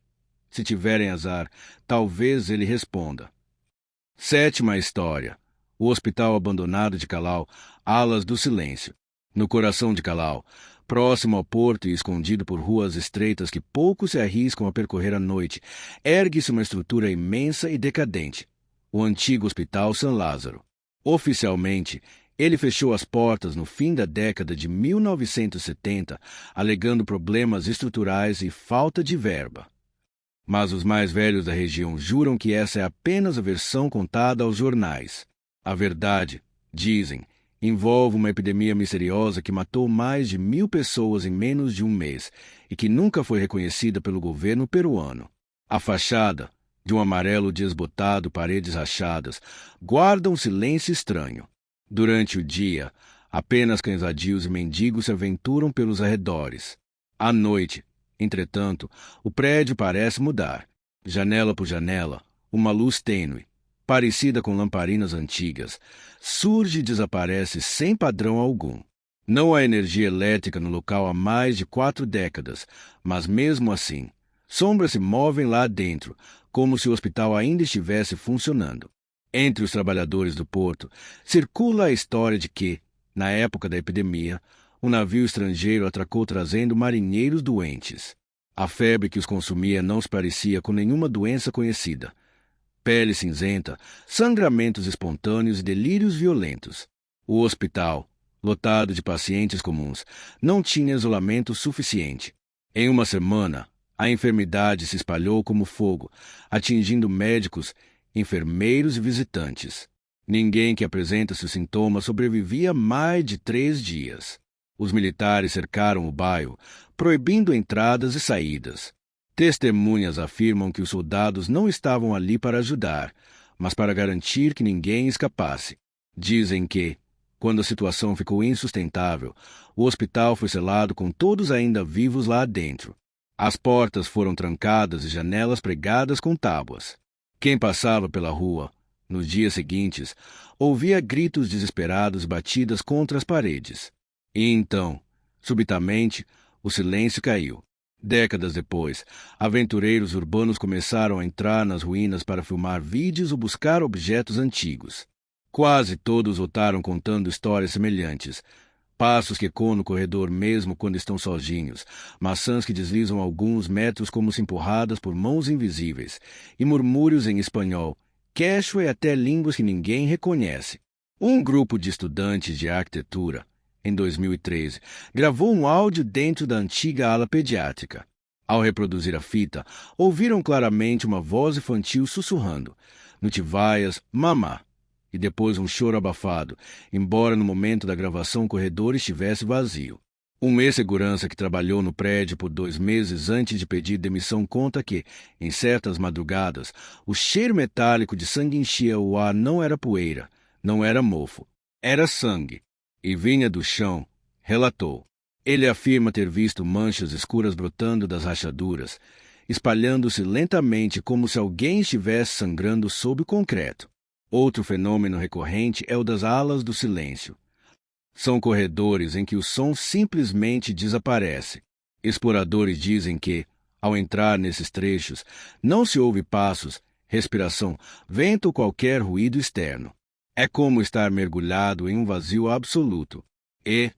se tiverem azar, talvez ele responda. Sétima história. O hospital abandonado de Calau, Alas do Silêncio. No coração de Calau, próximo ao porto e escondido por ruas estreitas que poucos se arriscam a percorrer à noite, ergue-se uma estrutura imensa e decadente, o antigo Hospital São Lázaro. Oficialmente, ele fechou as portas no fim da década de 1970, alegando problemas estruturais e falta de verba. Mas os mais velhos da região juram que essa é apenas a versão contada aos jornais. A verdade, dizem, envolve uma epidemia misteriosa que matou mais de 1.000 pessoas em menos de um mês e que nunca foi reconhecida pelo governo peruano. A fachada, de um amarelo desbotado, paredes rachadas, guarda um silêncio estranho. Durante o dia, apenas cães vadios e mendigos se aventuram pelos arredores. À noite, entretanto, o prédio parece mudar. Janela por janela, uma luz tênue, parecida com lamparinas antigas, surge e desaparece sem padrão algum. Não há energia elétrica no local há mais de 4 décadas, mas mesmo assim, sombras se movem lá dentro, como se o hospital ainda estivesse funcionando. Entre os trabalhadores do porto, circula a história de que, na época da epidemia, um navio estrangeiro atracou trazendo marinheiros doentes. A febre que os consumia não se parecia com nenhuma doença conhecida. Pele cinzenta, sangramentos espontâneos e delírios violentos. O hospital, lotado de pacientes comuns, não tinha isolamento suficiente. Em uma semana, a enfermidade se espalhou como fogo, atingindo médicos, enfermeiros e visitantes. Ninguém que apresentasse os sintomas sobrevivia mais de 3 dias. Os militares cercaram o bairro, proibindo entradas e saídas. Testemunhas afirmam que os soldados não estavam ali para ajudar, mas para garantir que ninguém escapasse. Dizem que, quando a situação ficou insustentável, o hospital foi selado com todos ainda vivos lá dentro. As portas foram trancadas e janelas pregadas com tábuas. Quem passava pela rua, nos dias seguintes, ouvia gritos desesperados e batidas contra as paredes. E então, subitamente, o silêncio caiu. Décadas depois, aventureiros urbanos começaram a entrar nas ruínas para filmar vídeos ou buscar objetos antigos. Quase todos voltaram contando histórias semelhantes. Passos que ecoam no corredor mesmo quando estão sozinhos, maçãs que deslizam alguns metros como se empurradas por mãos invisíveis, e murmúrios em espanhol, quechua e até línguas que ninguém reconhece. Um grupo de estudantes de arquitetura, em 2013, gravou um áudio dentro da antiga ala pediátrica. Ao reproduzir a fita, ouviram claramente uma voz infantil sussurrando, "Nutivaias, mamá", e depois um choro abafado, embora no momento da gravação o corredor estivesse vazio. Um ex-segurança que trabalhou no prédio por 2 meses antes de pedir demissão conta que, em certas madrugadas, o cheiro metálico de sangue enchia o ar. Não era poeira, não era mofo, era sangue. E vinha do chão, relatou. Ele afirma ter visto manchas escuras brotando das rachaduras, espalhando-se lentamente como se alguém estivesse sangrando sob o concreto. Outro fenômeno recorrente é o das alas do silêncio. São corredores em que o som simplesmente desaparece. Exploradores dizem que, ao entrar nesses trechos, não se ouve passos, respiração, vento ou qualquer ruído externo. É como estar mergulhado em um vazio absoluto. E,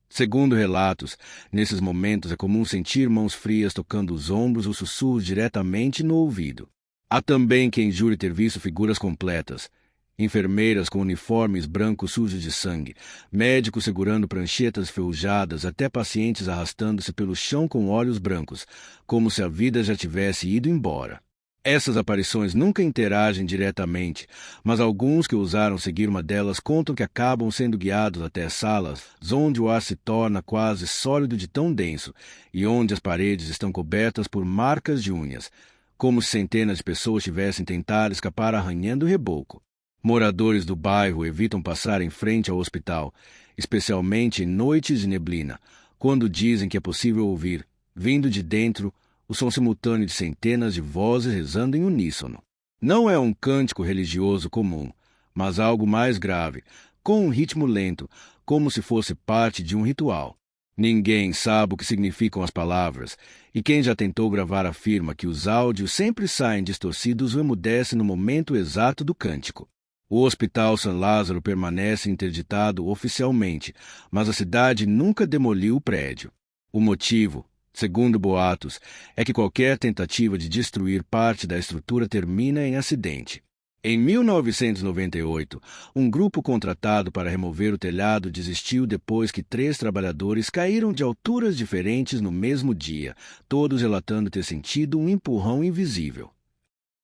segundo relatos, nesses momentos é comum sentir mãos frias tocando os ombros ou sussurros diretamente no ouvido. Há também quem jure ter visto figuras completas. Enfermeiras com uniformes brancos sujos de sangue, médicos segurando pranchetas ferrujadas, até pacientes arrastando-se pelo chão com olhos brancos, como se a vida já tivesse ido embora. Essas aparições nunca interagem diretamente, mas alguns que ousaram seguir uma delas contam que acabam sendo guiados até salas onde o ar se torna quase sólido de tão denso e onde as paredes estão cobertas por marcas de unhas, como se centenas de pessoas tivessem tentado escapar arranhando o reboco. Moradores do bairro evitam passar em frente ao hospital, especialmente em noites de neblina, quando dizem que é possível ouvir, vindo de dentro, o som simultâneo de centenas de vozes rezando em uníssono. Não é um cântico religioso comum, mas algo mais grave, com um ritmo lento, como se fosse parte de um ritual. Ninguém sabe o que significam as palavras, e quem já tentou gravar afirma que os áudios sempre saem distorcidos ou emudecem no momento exato do cântico. O Hospital San Lázaro permanece interditado oficialmente, mas a cidade nunca demoliu o prédio. O motivo, segundo boatos, é que qualquer tentativa de destruir parte da estrutura termina em acidente. Em 1998, um grupo contratado para remover o telhado desistiu depois que 3 trabalhadores caíram de alturas diferentes no mesmo dia, todos relatando ter sentido um empurrão invisível.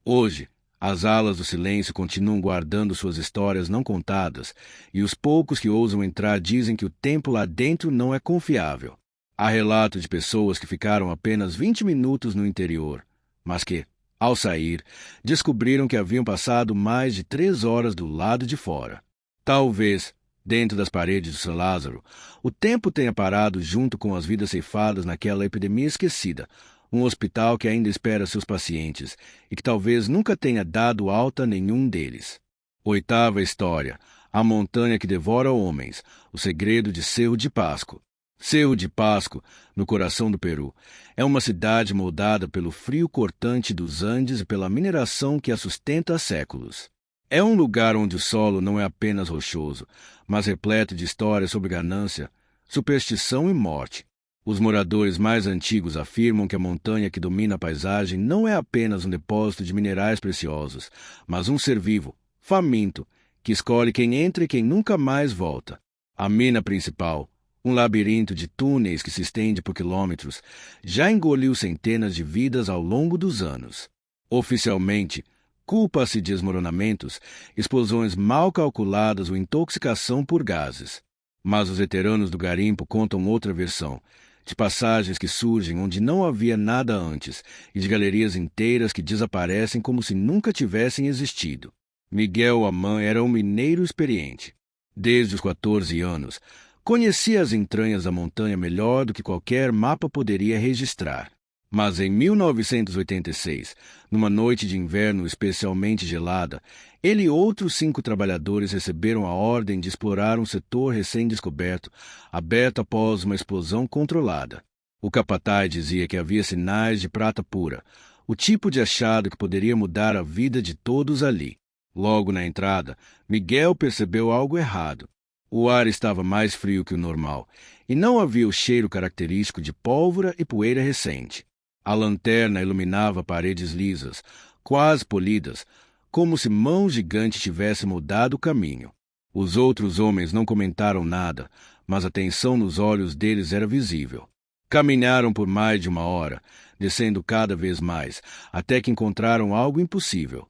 Hoje, as alas do silêncio continuam guardando suas histórias não contadas, e os poucos que ousam entrar dizem que o tempo lá dentro não é confiável. Há relatos de pessoas que ficaram apenas 20 minutos no interior, mas que, ao sair, descobriram que haviam passado mais de 3 horas do lado de fora. Talvez, dentro das paredes de San Lázaro, o tempo tenha parado junto com as vidas ceifadas naquela epidemia esquecida, um hospital que ainda espera seus pacientes e que talvez nunca tenha dado alta a nenhum deles. 8ª história: a montanha que devora homens, o segredo de Cerro de Pasco. Cerro de Pasco, no coração do Peru, é uma cidade moldada pelo frio cortante dos Andes e pela mineração que a sustenta há séculos. É um lugar onde o solo não é apenas rochoso, mas repleto de histórias sobre ganância, superstição e morte. Os moradores mais antigos afirmam que a montanha que domina a paisagem não é apenas um depósito de minerais preciosos, mas um ser vivo, faminto, que escolhe quem entra e quem nunca mais volta. A mina principal, um labirinto de túneis que se estende por quilômetros, já engoliu centenas de vidas ao longo dos anos. Oficialmente, culpa-se de desmoronamentos, explosões mal calculadas ou intoxicação por gases. Mas os veteranos do garimpo contam outra versão, de passagens que surgem onde não havia nada antes e de galerias inteiras que desaparecem como se nunca tivessem existido. Miguel Amã era um mineiro experiente. Desde os 14 anos, conhecia as entranhas da montanha melhor do que qualquer mapa poderia registrar. Mas em 1986, numa noite de inverno especialmente gelada, ele e outros 5 trabalhadores receberam a ordem de explorar um setor recém-descoberto, aberto após uma explosão controlada. O capataz dizia que havia sinais de prata pura, o tipo de achado que poderia mudar a vida de todos ali. Logo na entrada, Miguel percebeu algo errado. O ar estava mais frio que o normal, e não havia o cheiro característico de pólvora e poeira recente. A lanterna iluminava paredes lisas, quase polidas, como se mãos gigantes tivessem mudado o caminho. Os outros homens não comentaram nada, mas a tensão nos olhos deles era visível. Caminharam por mais de 1 hora, descendo cada vez mais, até que encontraram algo impossível.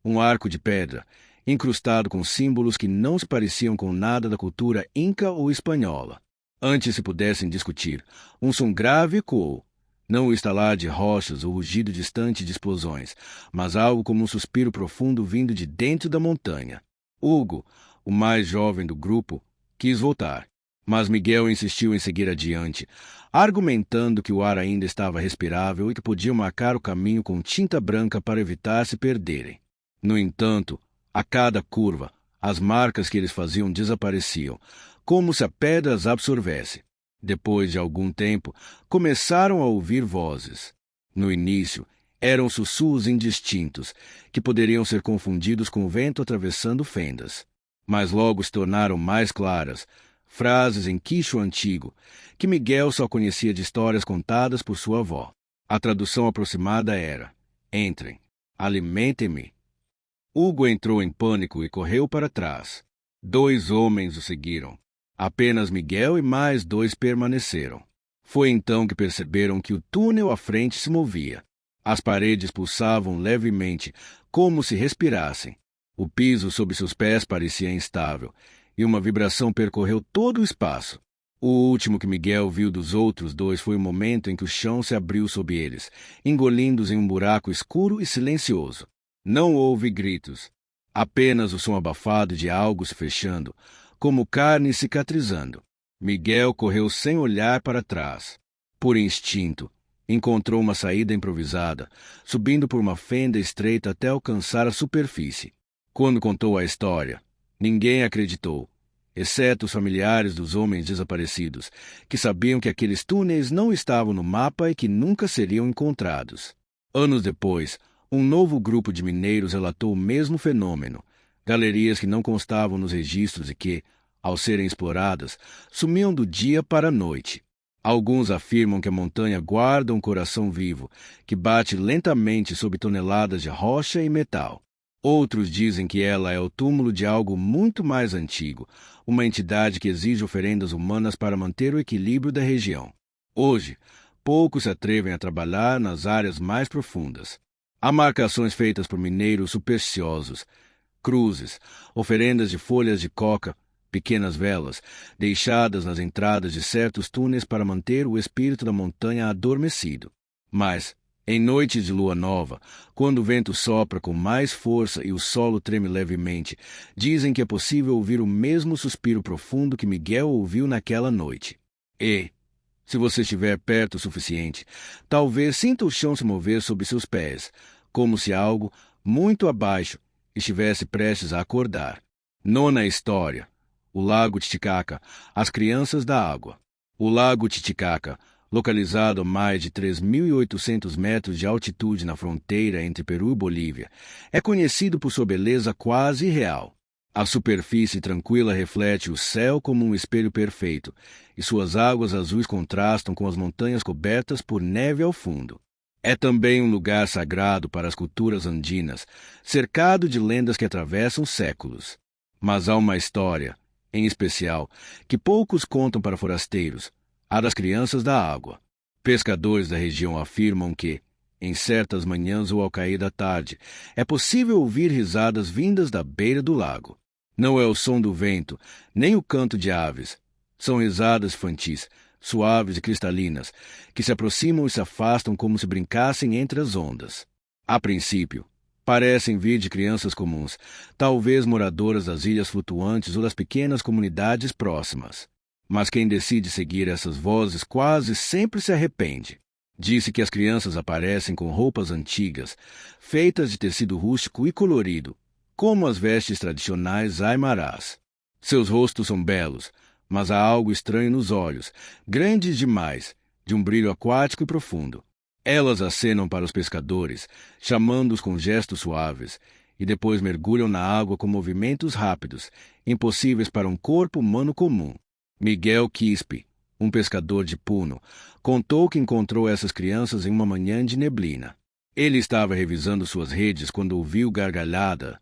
Um arco de pedra, incrustado com símbolos que não se pareciam com nada da cultura inca ou espanhola. Antes se pudessem discutir, um som grave ecoou. Não o estalar de rochas ou o rugido distante de explosões, mas algo como um suspiro profundo vindo de dentro da montanha. Hugo, o mais jovem do grupo, quis voltar, mas Miguel insistiu em seguir adiante, argumentando que o ar ainda estava respirável e que podiam marcar o caminho com tinta branca para evitar se perderem. No entanto, a cada curva, as marcas que eles faziam desapareciam, como se a pedra as absorvesse. Depois de algum tempo, começaram a ouvir vozes. No início, eram sussurros indistintos, que poderiam ser confundidos com o vento atravessando fendas. Mas logo se tornaram mais claras, frases em quichua antigo, que Miguel só conhecia de histórias contadas por sua avó. A tradução aproximada era: entrem, alimentem-me. Hugo entrou em pânico e correu para trás. 2 homens o seguiram. Apenas Miguel e mais 2 permaneceram. Foi então que perceberam que o túnel à frente se movia. As paredes pulsavam levemente, como se respirassem. O piso sob seus pés parecia instável, e uma vibração percorreu todo o espaço. O último que Miguel viu dos outros 2 foi o momento em que o chão se abriu sob eles, engolindo-os em um buraco escuro e silencioso. Não houve gritos, apenas o som abafado de algo se fechando, como carne cicatrizando. Miguel correu sem olhar para trás. Por instinto, encontrou uma saída improvisada, subindo por uma fenda estreita até alcançar a superfície. Quando contou a história, ninguém acreditou, exceto os familiares dos homens desaparecidos, que sabiam que aqueles túneis não estavam no mapa e que nunca seriam encontrados. Anos depois, um novo grupo de mineiros relatou o mesmo fenômeno, galerias que não constavam nos registros e que, ao serem exploradas, sumiam do dia para a noite. Alguns afirmam que a montanha guarda um coração vivo, que bate lentamente sob toneladas de rocha e metal. Outros dizem que ela é o túmulo de algo muito mais antigo, uma entidade que exige oferendas humanas para manter o equilíbrio da região. Hoje, poucos se atrevem a trabalhar nas áreas mais profundas. Há marcações feitas por mineiros supersticiosos, cruzes, oferendas de folhas de coca, pequenas velas, deixadas nas entradas de certos túneis para manter o espírito da montanha adormecido. Mas, em noites de lua nova, quando o vento sopra com mais força e o solo treme levemente, dizem que é possível ouvir o mesmo suspiro profundo que Miguel ouviu naquela noite. E, se você estiver perto o suficiente, talvez sinta o chão se mover sob seus pés, como se algo, muito abaixo, estivesse prestes a acordar. Nona história. O Lago Titicaca, as crianças da água. O Lago Titicaca, localizado a mais de 3.800 metros de altitude na fronteira entre Peru e Bolívia, é conhecido por sua beleza quase irreal. A superfície tranquila reflete o céu como um espelho perfeito, e suas águas azuis contrastam com as montanhas cobertas por neve ao fundo. É também um lugar sagrado para as culturas andinas, cercado de lendas que atravessam séculos. Mas há uma história, em especial, que poucos contam para forasteiros, a das crianças da água. Pescadores da região afirmam que, em certas manhãs ou ao cair da tarde, é possível ouvir risadas vindas da beira do lago. Não é o som do vento, nem o canto de aves. São risadas infantis, suaves e cristalinas, que se aproximam e se afastam como se brincassem entre as ondas. A princípio, parecem vir de crianças comuns, talvez moradoras das ilhas flutuantes ou das pequenas comunidades próximas. Mas quem decide seguir essas vozes quase sempre se arrepende. Disse que as crianças aparecem com roupas antigas, feitas de tecido rústico e colorido, como as vestes tradicionais aimarás. Seus rostos são belos, mas há algo estranho nos olhos, grandes demais, de um brilho aquático e profundo. Elas acenam para os pescadores, chamando-os com gestos suaves, e depois mergulham na água com movimentos rápidos, impossíveis para um corpo humano comum. Miguel Quispe, um pescador de Puno, contou que encontrou essas crianças em uma manhã de neblina. Ele estava revisando suas redes quando ouviu gargalhada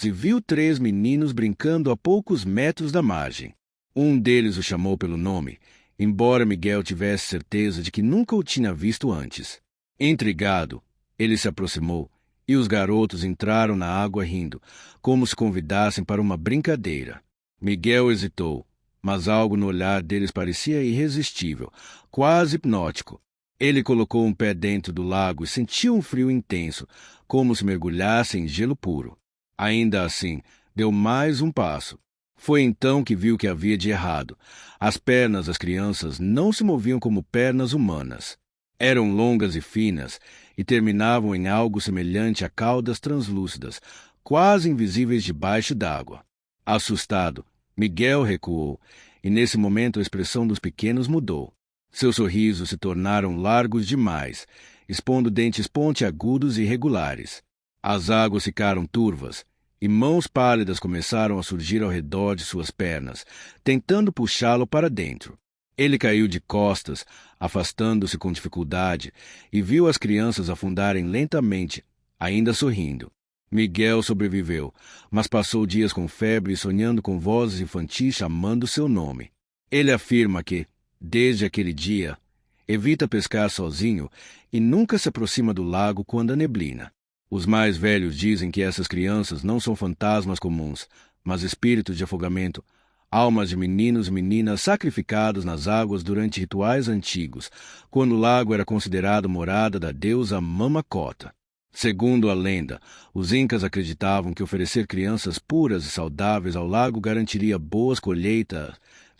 e viu 3 meninos brincando a poucos metros da margem. Um deles o chamou pelo nome, embora Miguel tivesse certeza de que nunca o tinha visto antes. Intrigado, ele se aproximou e os garotos entraram na água rindo, como se convidassem para uma brincadeira. Miguel hesitou, mas algo no olhar deles parecia irresistível, quase hipnótico. Ele colocou um pé dentro do lago e sentiu um frio intenso, como se mergulhasse em gelo puro. Ainda assim, deu mais um passo. Foi então que viu que havia de errado. As pernas das crianças não se moviam como pernas humanas. Eram longas e finas e terminavam em algo semelhante a caudas translúcidas, quase invisíveis debaixo d'água. Assustado, Miguel recuou, e nesse momento a expressão dos pequenos mudou. Seus sorrisos se tornaram largos demais, expondo dentes pontiagudos e irregulares. As águas ficaram turvas, e mãos pálidas começaram a surgir ao redor de suas pernas, tentando puxá-lo para dentro. Ele caiu de costas, afastando-se com dificuldade, e viu as crianças afundarem lentamente, ainda sorrindo. Miguel sobreviveu, mas passou dias com febre e sonhando com vozes infantis chamando seu nome. Ele afirma que, desde aquele dia, evita pescar sozinho e nunca se aproxima do lago quando há neblina. Os mais velhos dizem que essas crianças não são fantasmas comuns, mas espíritos de afogamento, almas de meninos e meninas sacrificados nas águas durante rituais antigos, quando o lago era considerado morada da deusa Mamacota. Segundo a lenda, os incas acreditavam que oferecer crianças puras e saudáveis ao lago garantiria boas colheitas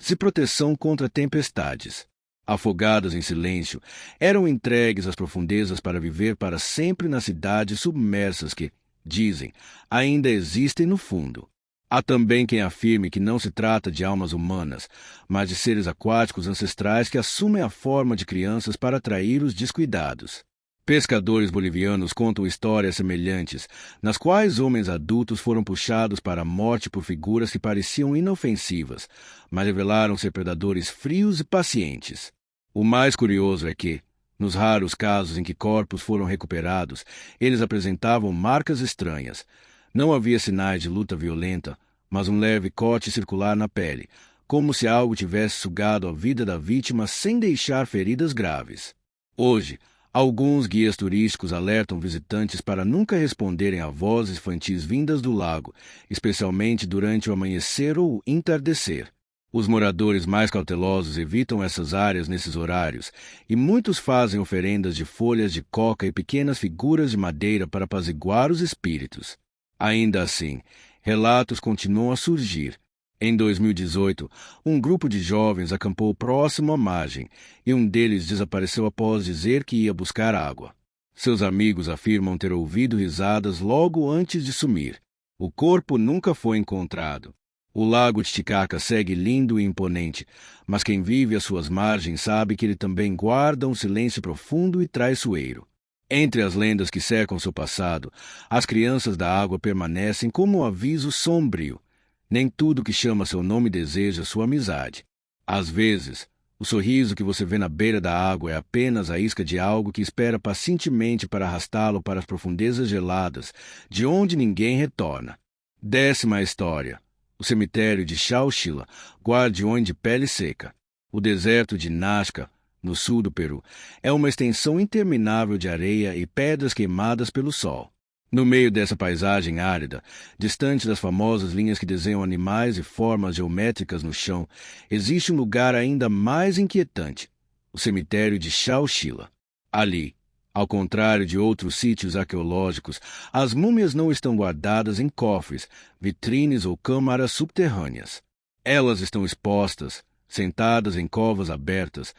e proteção contra tempestades. Afogadas em silêncio, eram entregues às profundezas para viver para sempre nas cidades submersas que, dizem, ainda existem no fundo. Há também quem afirme que não se trata de almas humanas, mas de seres aquáticos ancestrais que assumem a forma de crianças para atrair os descuidados. Pescadores bolivianos contam histórias semelhantes, nas quais homens adultos foram puxados para a morte por figuras que pareciam inofensivas, mas revelaram ser predadores frios e pacientes. O mais curioso é que, nos raros casos em que corpos foram recuperados, eles apresentavam marcas estranhas. Não havia sinais de luta violenta, mas um leve corte circular na pele, como se algo tivesse sugado a vida da vítima sem deixar feridas graves. Hoje, alguns guias turísticos alertam visitantes para nunca responderem a vozes infantis vindas do lago, especialmente durante o amanhecer ou o entardecer. Os moradores mais cautelosos evitam essas áreas nesses horários, e muitos fazem oferendas de folhas de coca e pequenas figuras de madeira para apaziguar os espíritos. Ainda assim, relatos continuam a surgir. Em 2018, um grupo de jovens acampou próximo à margem e um deles desapareceu após dizer que ia buscar água. Seus amigos afirmam ter ouvido risadas logo antes de sumir. O corpo nunca foi encontrado. O lago Titicaca segue lindo e imponente, mas quem vive às suas margens sabe que ele também guarda um silêncio profundo e traiçoeiro. Entre as lendas que cercam seu passado, as crianças da água permanecem como um aviso sombrio. Nem tudo que chama seu nome deseja sua amizade. Às vezes, o sorriso que você vê na beira da água é apenas a isca de algo que espera pacientemente para arrastá-lo para as profundezas geladas, de onde ninguém retorna. 10ª história. O cemitério de Xauxila, guardiões de pele seca. O deserto de Nazca, no sul do Peru, é uma extensão interminável de areia e pedras queimadas pelo sol. No meio dessa paisagem árida, distante das famosas linhas que desenham animais e formas geométricas no chão, existe um lugar ainda mais inquietante, o cemitério de Xauxila. Ali, ao contrário de outros sítios arqueológicos, as múmias não estão guardadas em cofres, vitrines ou câmaras subterrâneas. Elas estão expostas, sentadas em covas abertas,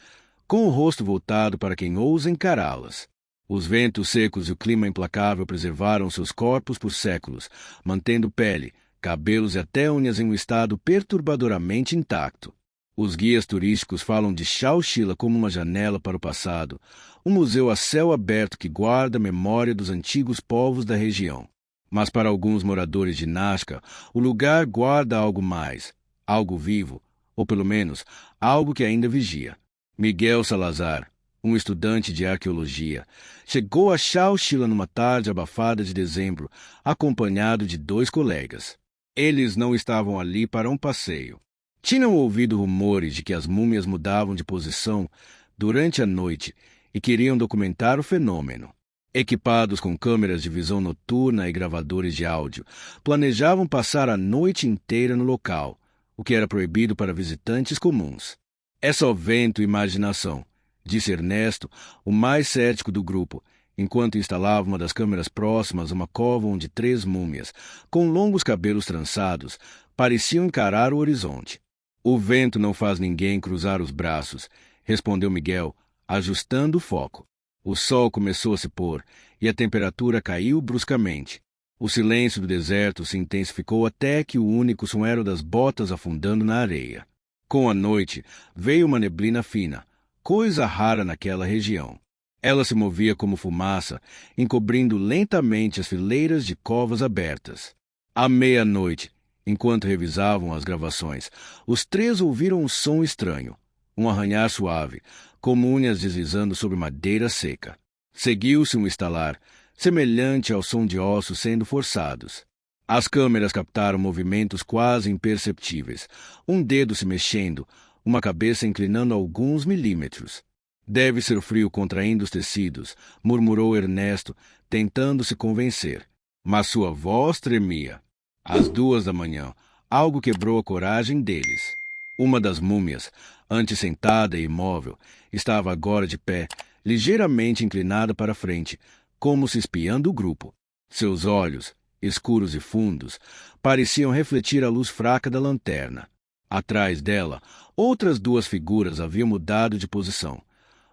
com o rosto voltado para quem ousa encará-las. Os ventos secos e o clima implacável preservaram seus corpos por séculos, mantendo pele, cabelos e até unhas em um estado perturbadoramente intacto. Os guias turísticos falam de Xauxila como uma janela para o passado, um museu a céu aberto que guarda a memória dos antigos povos da região. Mas para alguns moradores de Nazca, o lugar guarda algo mais, algo vivo, ou pelo menos, algo que ainda vigia. Miguel Salazar, um estudante de arqueologia, chegou a Xauxila numa tarde abafada de dezembro, acompanhado de 2 colegas. Eles não estavam ali para um passeio. Tinham ouvido rumores de que as múmias mudavam de posição durante a noite e queriam documentar o fenômeno. Equipados com câmeras de visão noturna e gravadores de áudio, planejavam passar a noite inteira no local, o que era proibido para visitantes comuns. É só vento e imaginação, disse Ernesto, o mais cético do grupo, enquanto instalava uma das câmeras próximas a uma cova onde 3 múmias, com longos cabelos trançados, pareciam encarar o horizonte. O vento não faz ninguém cruzar os braços, respondeu Miguel, ajustando o foco. O sol começou a se pôr e a temperatura caiu bruscamente. O silêncio do deserto se intensificou até que o único som era o das botas afundando na areia. Com a noite, veio uma neblina fina, coisa rara naquela região. Ela se movia como fumaça, encobrindo lentamente as fileiras de covas abertas. À meia-noite, enquanto revisavam as gravações, os 3 ouviram um som estranho, um arranhar suave, como unhas deslizando sobre madeira seca. Seguiu-se um estalar, semelhante ao som de ossos sendo forçados. As câmeras captaram movimentos quase imperceptíveis, um dedo se mexendo, uma cabeça inclinando alguns milímetros. Deve ser o frio contraindo os tecidos, murmurou Ernesto, tentando se convencer. Mas sua voz tremia. Às 2 da manhã, algo quebrou a coragem deles. Uma das múmias, antes sentada e imóvel, estava agora de pé, ligeiramente inclinada para frente, como se espiando o grupo. Seus olhos, escuros e fundos, pareciam refletir a luz fraca da lanterna. Atrás dela, outras 2 figuras haviam mudado de posição.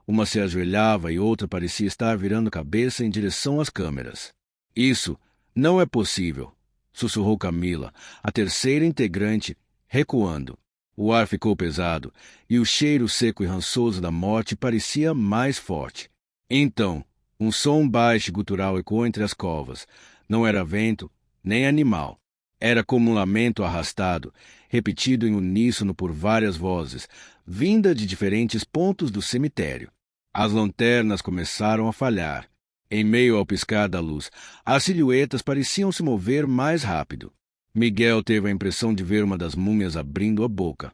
Uma se ajoelhava e outra parecia estar virando cabeça em direção às câmeras. Isso não é possível, sussurrou Camila, a terceira integrante, recuando. O ar ficou pesado e o cheiro seco e rançoso da morte parecia mais forte. Então, Um som baixo e gutural ecoou entre as covas. Não era vento, nem animal. Era como um lamento arrastado, repetido em uníssono por várias vozes, vinda de diferentes pontos do cemitério. As lanternas começaram a falhar. Em meio ao piscar da luz, as silhuetas pareciam se mover mais rápido. Miguel teve a impressão de ver uma das múmias abrindo a boca,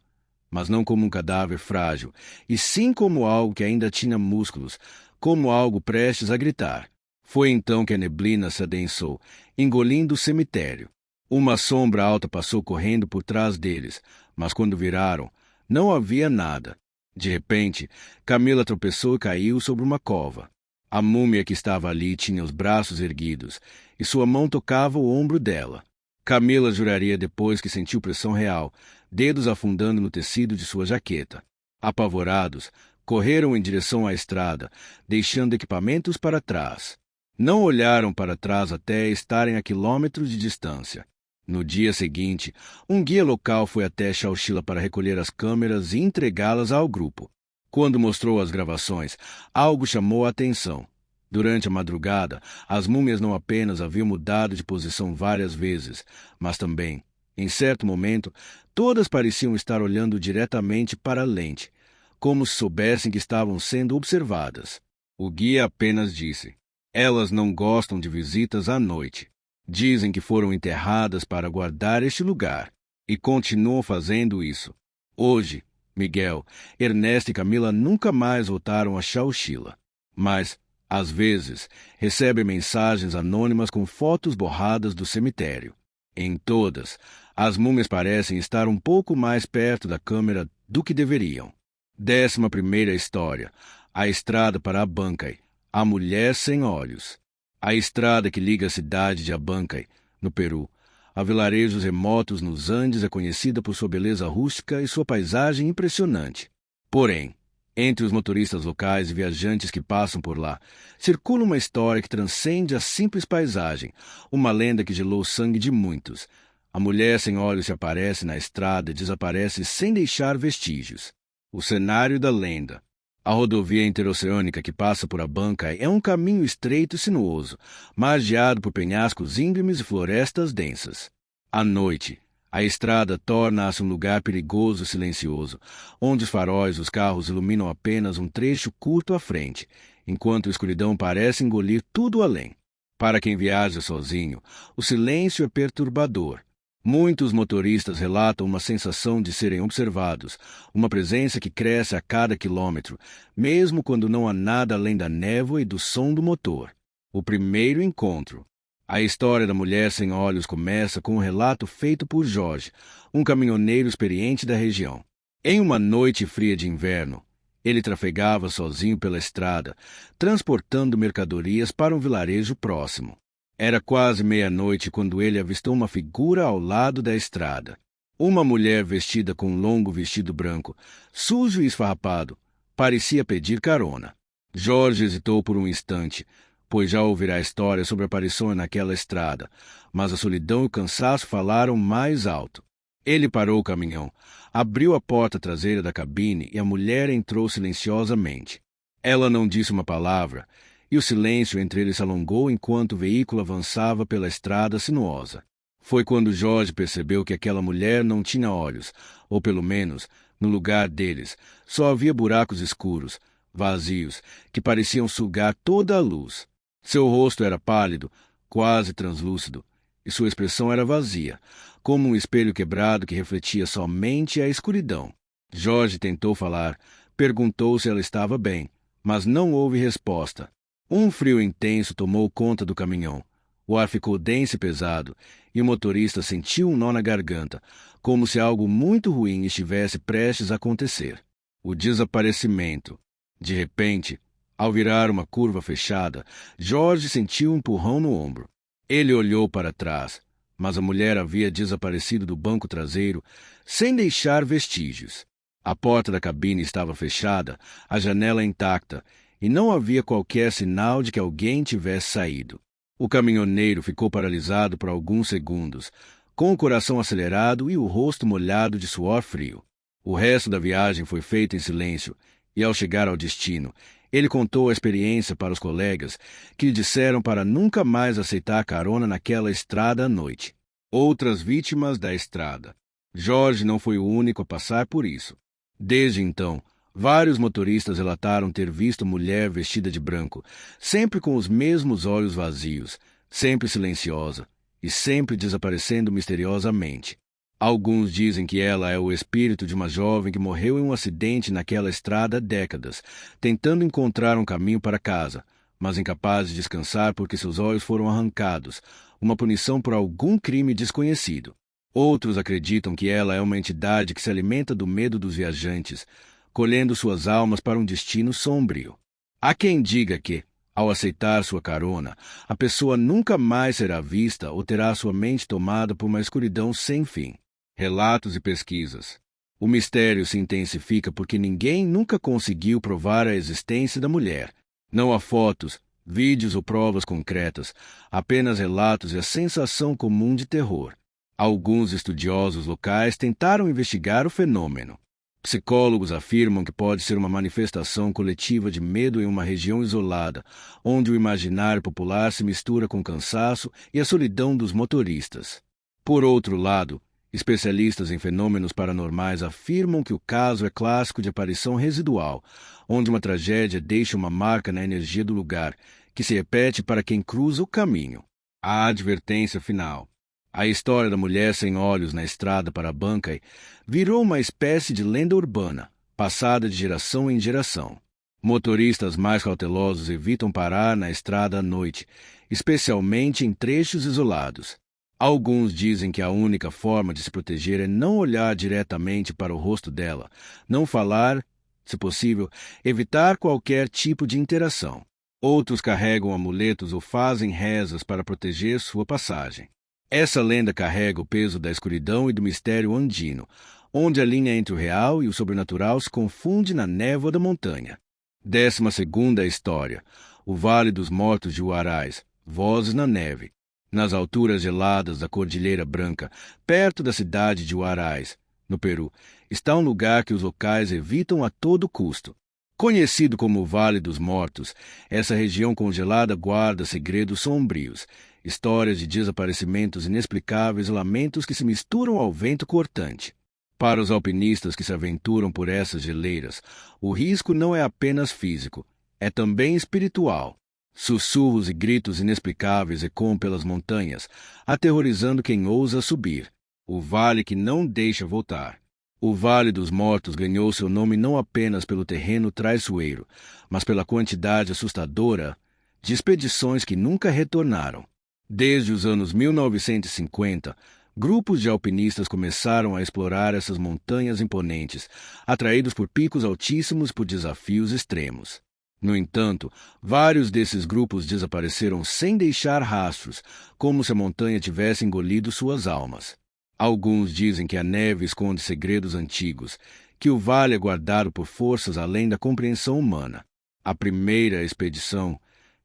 mas não como um cadáver frágil, e sim como algo que ainda tinha músculos, como algo prestes a gritar. Foi então que a neblina se adensou, engolindo o cemitério. Uma sombra alta passou correndo por trás deles, mas quando viraram, não havia nada. De repente, Camila tropeçou e caiu sobre uma cova. A múmia que estava ali tinha os braços erguidos, e sua mão tocava o ombro dela. Camila juraria depois que sentiu pressão real, dedos afundando no tecido de sua jaqueta. Apavorados, correram em direção à estrada, deixando equipamentos para trás. Não olharam para trás até estarem a quilômetros de distância. No dia seguinte, um guia local foi até Xauxila para recolher as câmeras e entregá-las ao grupo. Quando mostrou as gravações, algo chamou a atenção. Durante a madrugada, as múmias não apenas haviam mudado de posição várias vezes, mas também, em certo momento, todas pareciam estar olhando diretamente para a lente, como se soubessem que estavam sendo observadas. O guia apenas disse: "Elas não gostam de visitas à noite. Dizem que foram enterradas para guardar este lugar, e continuam fazendo isso. Hoje, Miguel, Ernesto e Camila nunca mais voltaram a Xauxila. Mas, às vezes, recebem mensagens anônimas com fotos borradas do cemitério. Em todas, as múmias parecem estar um pouco mais perto da câmera do que deveriam." 11ª história. A estrada para Abancay. A mulher sem olhos. A estrada que liga a cidade de Abancay, no Peru, a vilarejos remotos nos Andes é conhecida por sua beleza rústica e sua paisagem impressionante. Porém, entre os motoristas locais e viajantes que passam por lá, circula uma história que transcende a simples paisagem, uma lenda que gelou o sangue de muitos. A mulher sem olhos se aparece na estrada e desaparece sem deixar vestígios. O cenário da lenda. A rodovia interoceânica que passa por Abancay é um caminho estreito e sinuoso, margeado por penhascos íngremes e florestas densas. À noite, a estrada torna-se um lugar perigoso e silencioso, onde os faróis dos carros iluminam apenas um trecho curto à frente, enquanto a escuridão parece engolir tudo além. Para quem viaja sozinho, o silêncio é perturbador. Muitos motoristas relatam uma sensação de serem observados, uma presença que cresce a cada quilômetro, mesmo quando não há nada além da névoa e do som do motor. O primeiro encontro. A história da mulher sem olhos começa com um relato feito por Jorge, um caminhoneiro experiente da região. Em uma noite fria de inverno, ele trafegava sozinho pela estrada, transportando mercadorias para um vilarejo próximo. Era quase meia-noite quando ele avistou uma figura ao lado da estrada. Uma mulher vestida com um longo vestido branco, sujo e esfarrapado, parecia pedir carona. Jorge hesitou por um instante, pois já ouvira a história sobre aparições naquela estrada, mas a solidão e o cansaço falaram mais alto. Ele parou o caminhão, abriu a porta traseira da cabine e a mulher entrou silenciosamente. Ela não disse uma palavra, e o silêncio entre eles se alongou enquanto o veículo avançava pela estrada sinuosa. Foi quando Jorge percebeu que aquela mulher não tinha olhos, ou pelo menos, no lugar deles, só havia buracos escuros, vazios, que pareciam sugar toda a luz. Seu rosto era pálido, quase translúcido, e sua expressão era vazia, como um espelho quebrado que refletia somente a escuridão. Jorge tentou falar, perguntou se ela estava bem, mas não houve resposta. Um frio intenso tomou conta do caminhão. O ar ficou denso e pesado, e o motorista sentiu um nó na garganta, como se algo muito ruim estivesse prestes a acontecer. O desaparecimento. De repente, ao virar uma curva fechada, Jorge sentiu um empurrão no ombro. Ele olhou para trás, mas a mulher havia desaparecido do banco traseiro sem deixar vestígios. A porta da cabine estava fechada, a janela intacta, e não havia qualquer sinal de que alguém tivesse saído. O caminhoneiro ficou paralisado por alguns segundos, com o coração acelerado e o rosto molhado de suor frio. O resto da viagem foi feito em silêncio, e ao chegar ao destino, Ele contou a experiência para os colegas, que lhe disseram para nunca mais aceitar carona naquela estrada à noite. Outras vítimas da estrada. Jorge não foi o único a passar por isso. Desde então, vários motoristas relataram ter visto mulher vestida de branco, sempre com os mesmos olhos vazios, sempre silenciosa e sempre desaparecendo misteriosamente. Alguns dizem que ela é o espírito de uma jovem que morreu em um acidente naquela estrada há décadas, tentando encontrar um caminho para casa, mas incapaz de descansar porque seus olhos foram arrancados, uma punição por algum crime desconhecido. Outros acreditam que ela é uma entidade que se alimenta do medo dos viajantes, colhendo suas almas para um destino sombrio. Há quem diga que, ao aceitar sua carona, a pessoa nunca mais será vista ou terá sua mente tomada por uma escuridão sem fim. Relatos e pesquisas. O mistério se intensifica porque ninguém nunca conseguiu provar a existência da mulher. Não há fotos, vídeos ou provas concretas, apenas relatos e a sensação comum de terror. Alguns estudiosos locais tentaram investigar o fenômeno. Psicólogos afirmam que pode ser uma manifestação coletiva de medo em uma região isolada, onde o imaginário popular se mistura com o cansaço e a solidão dos motoristas. Por outro lado, especialistas em fenômenos paranormais afirmam que o caso é clássico de aparição residual, onde uma tragédia deixa uma marca na energia do lugar, que se repete para quem cruza o caminho. A advertência final. A história da mulher sem olhos na estrada para Abancay virou uma espécie de lenda urbana, passada de geração em geração. Motoristas mais cautelosos evitam parar na estrada à noite, especialmente em trechos isolados. Alguns dizem que a única forma de se proteger é não olhar diretamente para o rosto dela, não falar, se possível, evitar qualquer tipo de interação. Outros carregam amuletos ou fazem rezas para proteger sua passagem. Essa lenda carrega o peso da escuridão e do mistério andino, onde a linha entre o real e o sobrenatural se confunde na névoa da montanha. 12ª história. O Vale dos Mortos de Huaraz. Vozes na neve. Nas alturas geladas da Cordilheira Branca, perto da cidade de Huaraz, no Peru, está um lugar que os locais evitam a todo custo. Conhecido como o Vale dos Mortos, essa região congelada guarda segredos sombrios, histórias de desaparecimentos inexplicáveis e lamentos que se misturam ao vento cortante. Para os alpinistas que se aventuram por essas geleiras, o risco não é apenas físico, é também espiritual. Sussurros e gritos inexplicáveis ecoam pelas montanhas, aterrorizando quem ousa subir. O vale que não deixa voltar. O Vale dos Mortos ganhou seu nome não apenas pelo terreno traiçoeiro, mas pela quantidade assustadora de expedições que nunca retornaram. Desde os anos 1950, grupos de alpinistas começaram a explorar essas montanhas imponentes, atraídos por picos altíssimos e por desafios extremos. No entanto, vários desses grupos desapareceram sem deixar rastros, como se a montanha tivesse engolido suas almas. Alguns dizem que a neve esconde segredos antigos, que o vale é guardado por forças além da compreensão humana. A primeira expedição,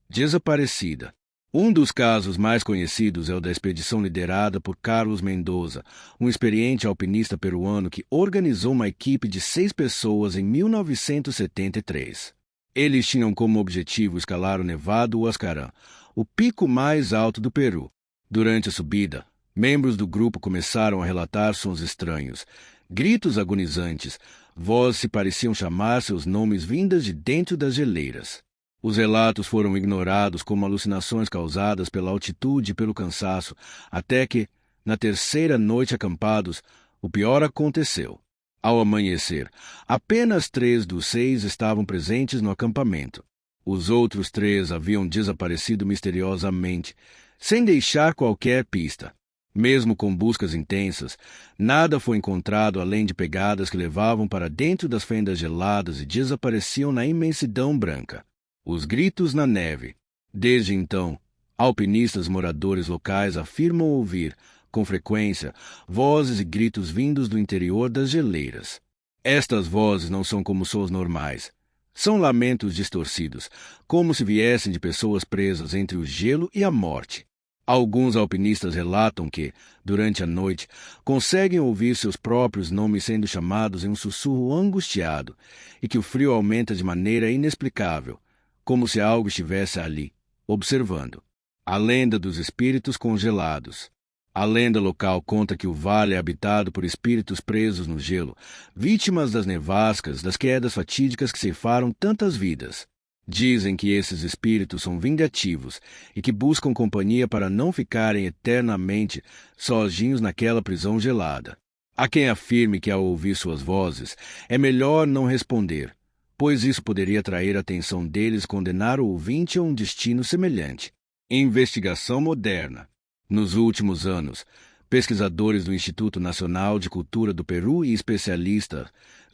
desaparecida. Um dos casos mais conhecidos é o da expedição liderada por Carlos Mendoza, um experiente alpinista peruano que organizou uma equipe de 6 pessoas em 1973. Eles tinham como objetivo escalar o Nevado Huascarán, o pico mais alto do Peru. Durante a subida, membros do grupo começaram a relatar sons estranhos, gritos agonizantes, vozes que pareciam chamar seus nomes vindas de dentro das geleiras. Os relatos foram ignorados como alucinações causadas pela altitude e pelo cansaço, até que, na terceira noite acampados, o pior aconteceu. Ao amanhecer, apenas 3 dos 6 estavam presentes no acampamento. Os outros 3 haviam desaparecido misteriosamente, sem deixar qualquer pista. Mesmo com buscas intensas, nada foi encontrado além de pegadas que levavam para dentro das fendas geladas e desapareciam na imensidão branca. Os gritos na neve. Desde então, alpinistas moradores locais afirmam ouvir, com frequência, vozes e gritos vindos do interior das geleiras. Estas vozes não são como sons normais. São lamentos distorcidos, como se viessem de pessoas presas entre o gelo e a morte. Alguns alpinistas relatam que, durante a noite, conseguem ouvir seus próprios nomes sendo chamados em um sussurro angustiado e que o frio aumenta de maneira inexplicável, como se algo estivesse ali, observando. A lenda dos espíritos congelados. A lenda local conta que o vale é habitado por espíritos presos no gelo, vítimas das nevascas, das quedas fatídicas que ceifaram tantas vidas. Dizem que esses espíritos são vingativos e que buscam companhia para não ficarem eternamente sozinhos naquela prisão gelada. Há quem afirme que, ao ouvir suas vozes, é melhor não responder, pois isso poderia atrair a atenção deles e condenar o ouvinte a um destino semelhante. Investigação moderna. Nos últimos anos, pesquisadores do Instituto Nacional de Cultura do Peru e especialistas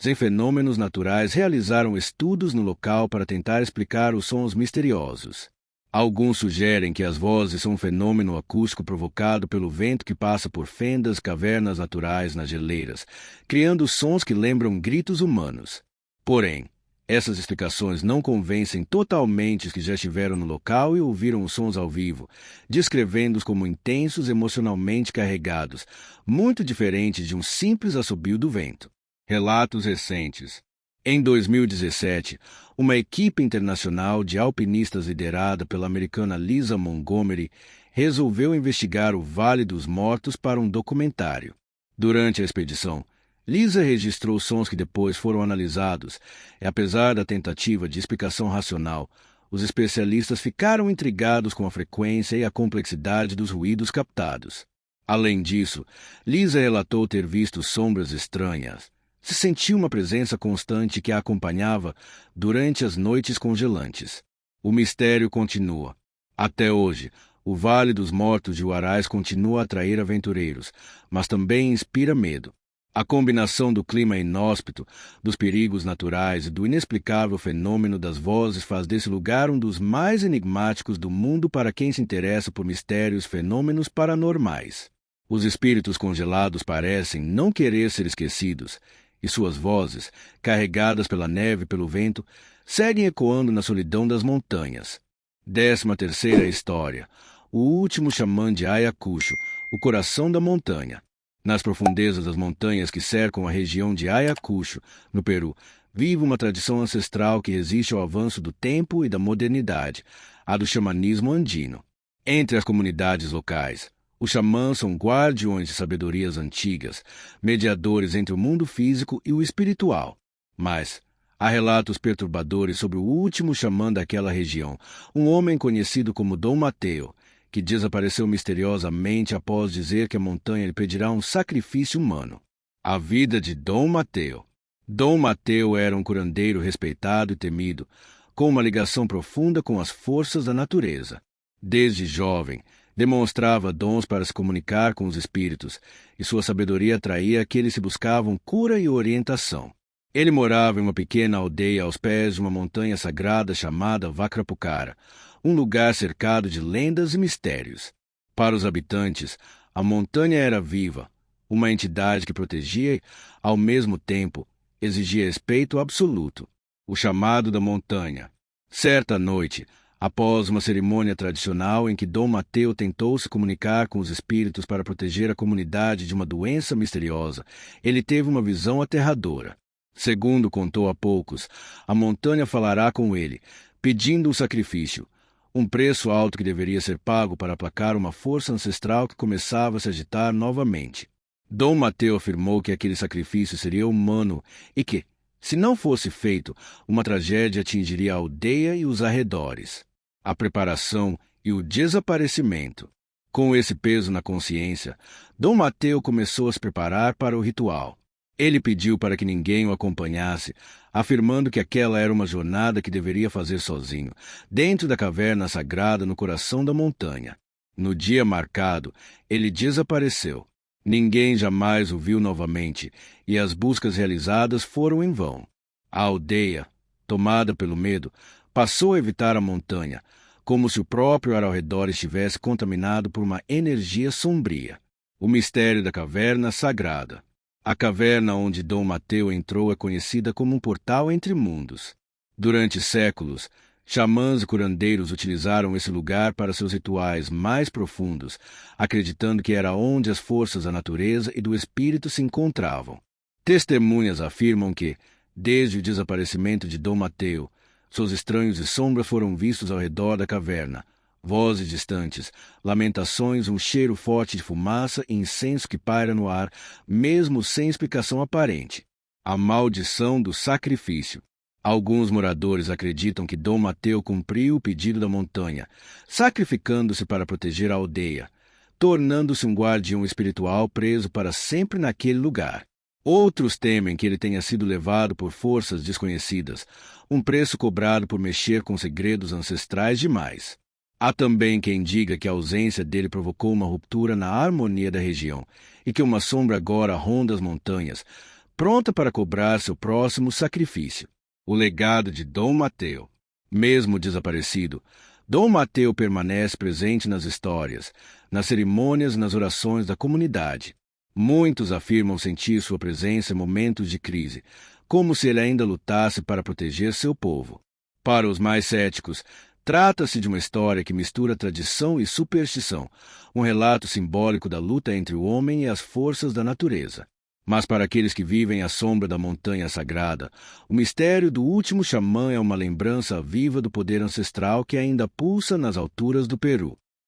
em fenômenos naturais realizaram estudos no local para tentar explicar os sons misteriosos. Alguns sugerem que as vozes são um fenômeno acústico provocado pelo vento que passa por fendas e cavernas naturais nas geleiras, criando sons que lembram gritos humanos. Porém, essas explicações não convencem totalmente os que já estiveram no local e ouviram os sons ao vivo, descrevendo-os como intensos e emocionalmente carregados, muito diferentes de um simples assobio do vento. Relatos recentes. Em 2017, uma equipe internacional de alpinistas liderada pela americana Lisa Montgomery resolveu investigar o Vale dos Mortos para um documentário. Durante a expedição, Lisa registrou sons que depois foram analisados, e apesar da tentativa de explicação racional, os especialistas ficaram intrigados com a frequência e a complexidade dos ruídos captados. Além disso, Lisa relatou ter visto sombras estranhas. Se sentiu uma presença constante que a acompanhava durante as noites congelantes. O mistério continua. Até hoje, o Vale dos Mortos de Huaraz continua a atrair aventureiros, mas também inspira medo. A combinação do clima inóspito, dos perigos naturais e do inexplicável fenômeno das vozes faz desse lugar um dos mais enigmáticos do mundo para quem se interessa por mistérios e fenômenos paranormais. Os espíritos congelados parecem não querer ser esquecidos, e suas vozes, carregadas pela neve e pelo vento, seguem ecoando na solidão das montanhas. 13ª história. O último xamã de Ayacucho, o coração da montanha. Nas profundezas das montanhas que cercam a região de Ayacucho, no Peru, vive uma tradição ancestral que resiste ao avanço do tempo e da modernidade, a do xamanismo andino. Entre as comunidades locais, os xamãs são guardiões de sabedorias antigas, mediadores entre o mundo físico e o espiritual. Mas há relatos perturbadores sobre o último xamã daquela região, um homem conhecido como Dom Mateo, que desapareceu misteriosamente após dizer que a montanha lhe pedirá um sacrifício humano. A vida de Dom Mateo. Dom Mateo era um curandeiro respeitado e temido, com uma ligação profunda com as forças da natureza. Desde jovem, demonstrava dons para se comunicar com os espíritos, e sua sabedoria atraía aqueles que buscavam cura e orientação. Ele morava em uma pequena aldeia aos pés de uma montanha sagrada chamada Vacrapucara, um lugar cercado de lendas e mistérios. Para os habitantes, a montanha era viva, uma entidade que protegia e, ao mesmo tempo, exigia respeito absoluto. O chamado da montanha. Certa noite, após uma cerimônia tradicional em que Dom Mateo tentou se comunicar com os espíritos para proteger a comunidade de uma doença misteriosa, ele teve uma visão aterradora. Segundo contou a poucos, a montanha falará com ele, pedindo um sacrifício, um preço alto que deveria ser pago para aplacar uma força ancestral que começava a se agitar novamente. Dom Mateo afirmou que aquele sacrifício seria humano e que, se não fosse feito, uma tragédia atingiria a aldeia e os arredores. A preparação e o desaparecimento. Com esse peso na consciência, Dom Mateo começou a se preparar para o ritual. Ele pediu para que ninguém o acompanhasse, afirmando que aquela era uma jornada que deveria fazer sozinho, dentro da caverna sagrada no coração da montanha. No dia marcado, ele desapareceu. Ninguém jamais o viu novamente, e as buscas realizadas foram em vão. A aldeia, tomada pelo medo, passou a evitar a montanha, como se o próprio ar ao redor estivesse contaminado por uma energia sombria. O mistério da caverna sagrada. A caverna onde Dom Mateo entrou é conhecida como um portal entre mundos. Durante séculos, Xamãs e curandeiros utilizaram esse lugar para seus rituais mais profundos, acreditando que era onde as forças da natureza e do espírito se encontravam. Testemunhas afirmam que, desde o desaparecimento de Dom Mateu, seus estranhos e sombras foram vistos ao redor da caverna. Vozes distantes, lamentações, um cheiro forte de fumaça e incenso que paira no ar, mesmo sem explicação aparente. A maldição do sacrifício. Alguns moradores acreditam que Dom Mateu cumpriu o pedido da montanha, sacrificando-se para proteger a aldeia, tornando-se um guardião espiritual preso para sempre naquele lugar. Outros temem que ele tenha sido levado por forças desconhecidas, um preço cobrado por mexer com segredos ancestrais demais. Há também quem diga que a ausência dele provocou uma ruptura na harmonia da região e que uma sombra agora ronda as montanhas, pronta para cobrar seu próximo sacrifício. O legado de Dom Mateu. Mesmo desaparecido, Dom Mateu permanece presente nas histórias, nas cerimônias e nas orações da comunidade. Muitos afirmam sentir sua presença em momentos de crise, como se ele ainda lutasse para proteger seu povo. Para os mais céticos, trata-se de uma história que mistura tradição e superstição, um relato simbólico da luta entre o homem e as forças da natureza. Mas para aqueles que vivem à sombra da montanha sagrada, o mistério do último xamã é uma lembrança viva do poder ancestral que ainda pulsa nas alturas do Peru.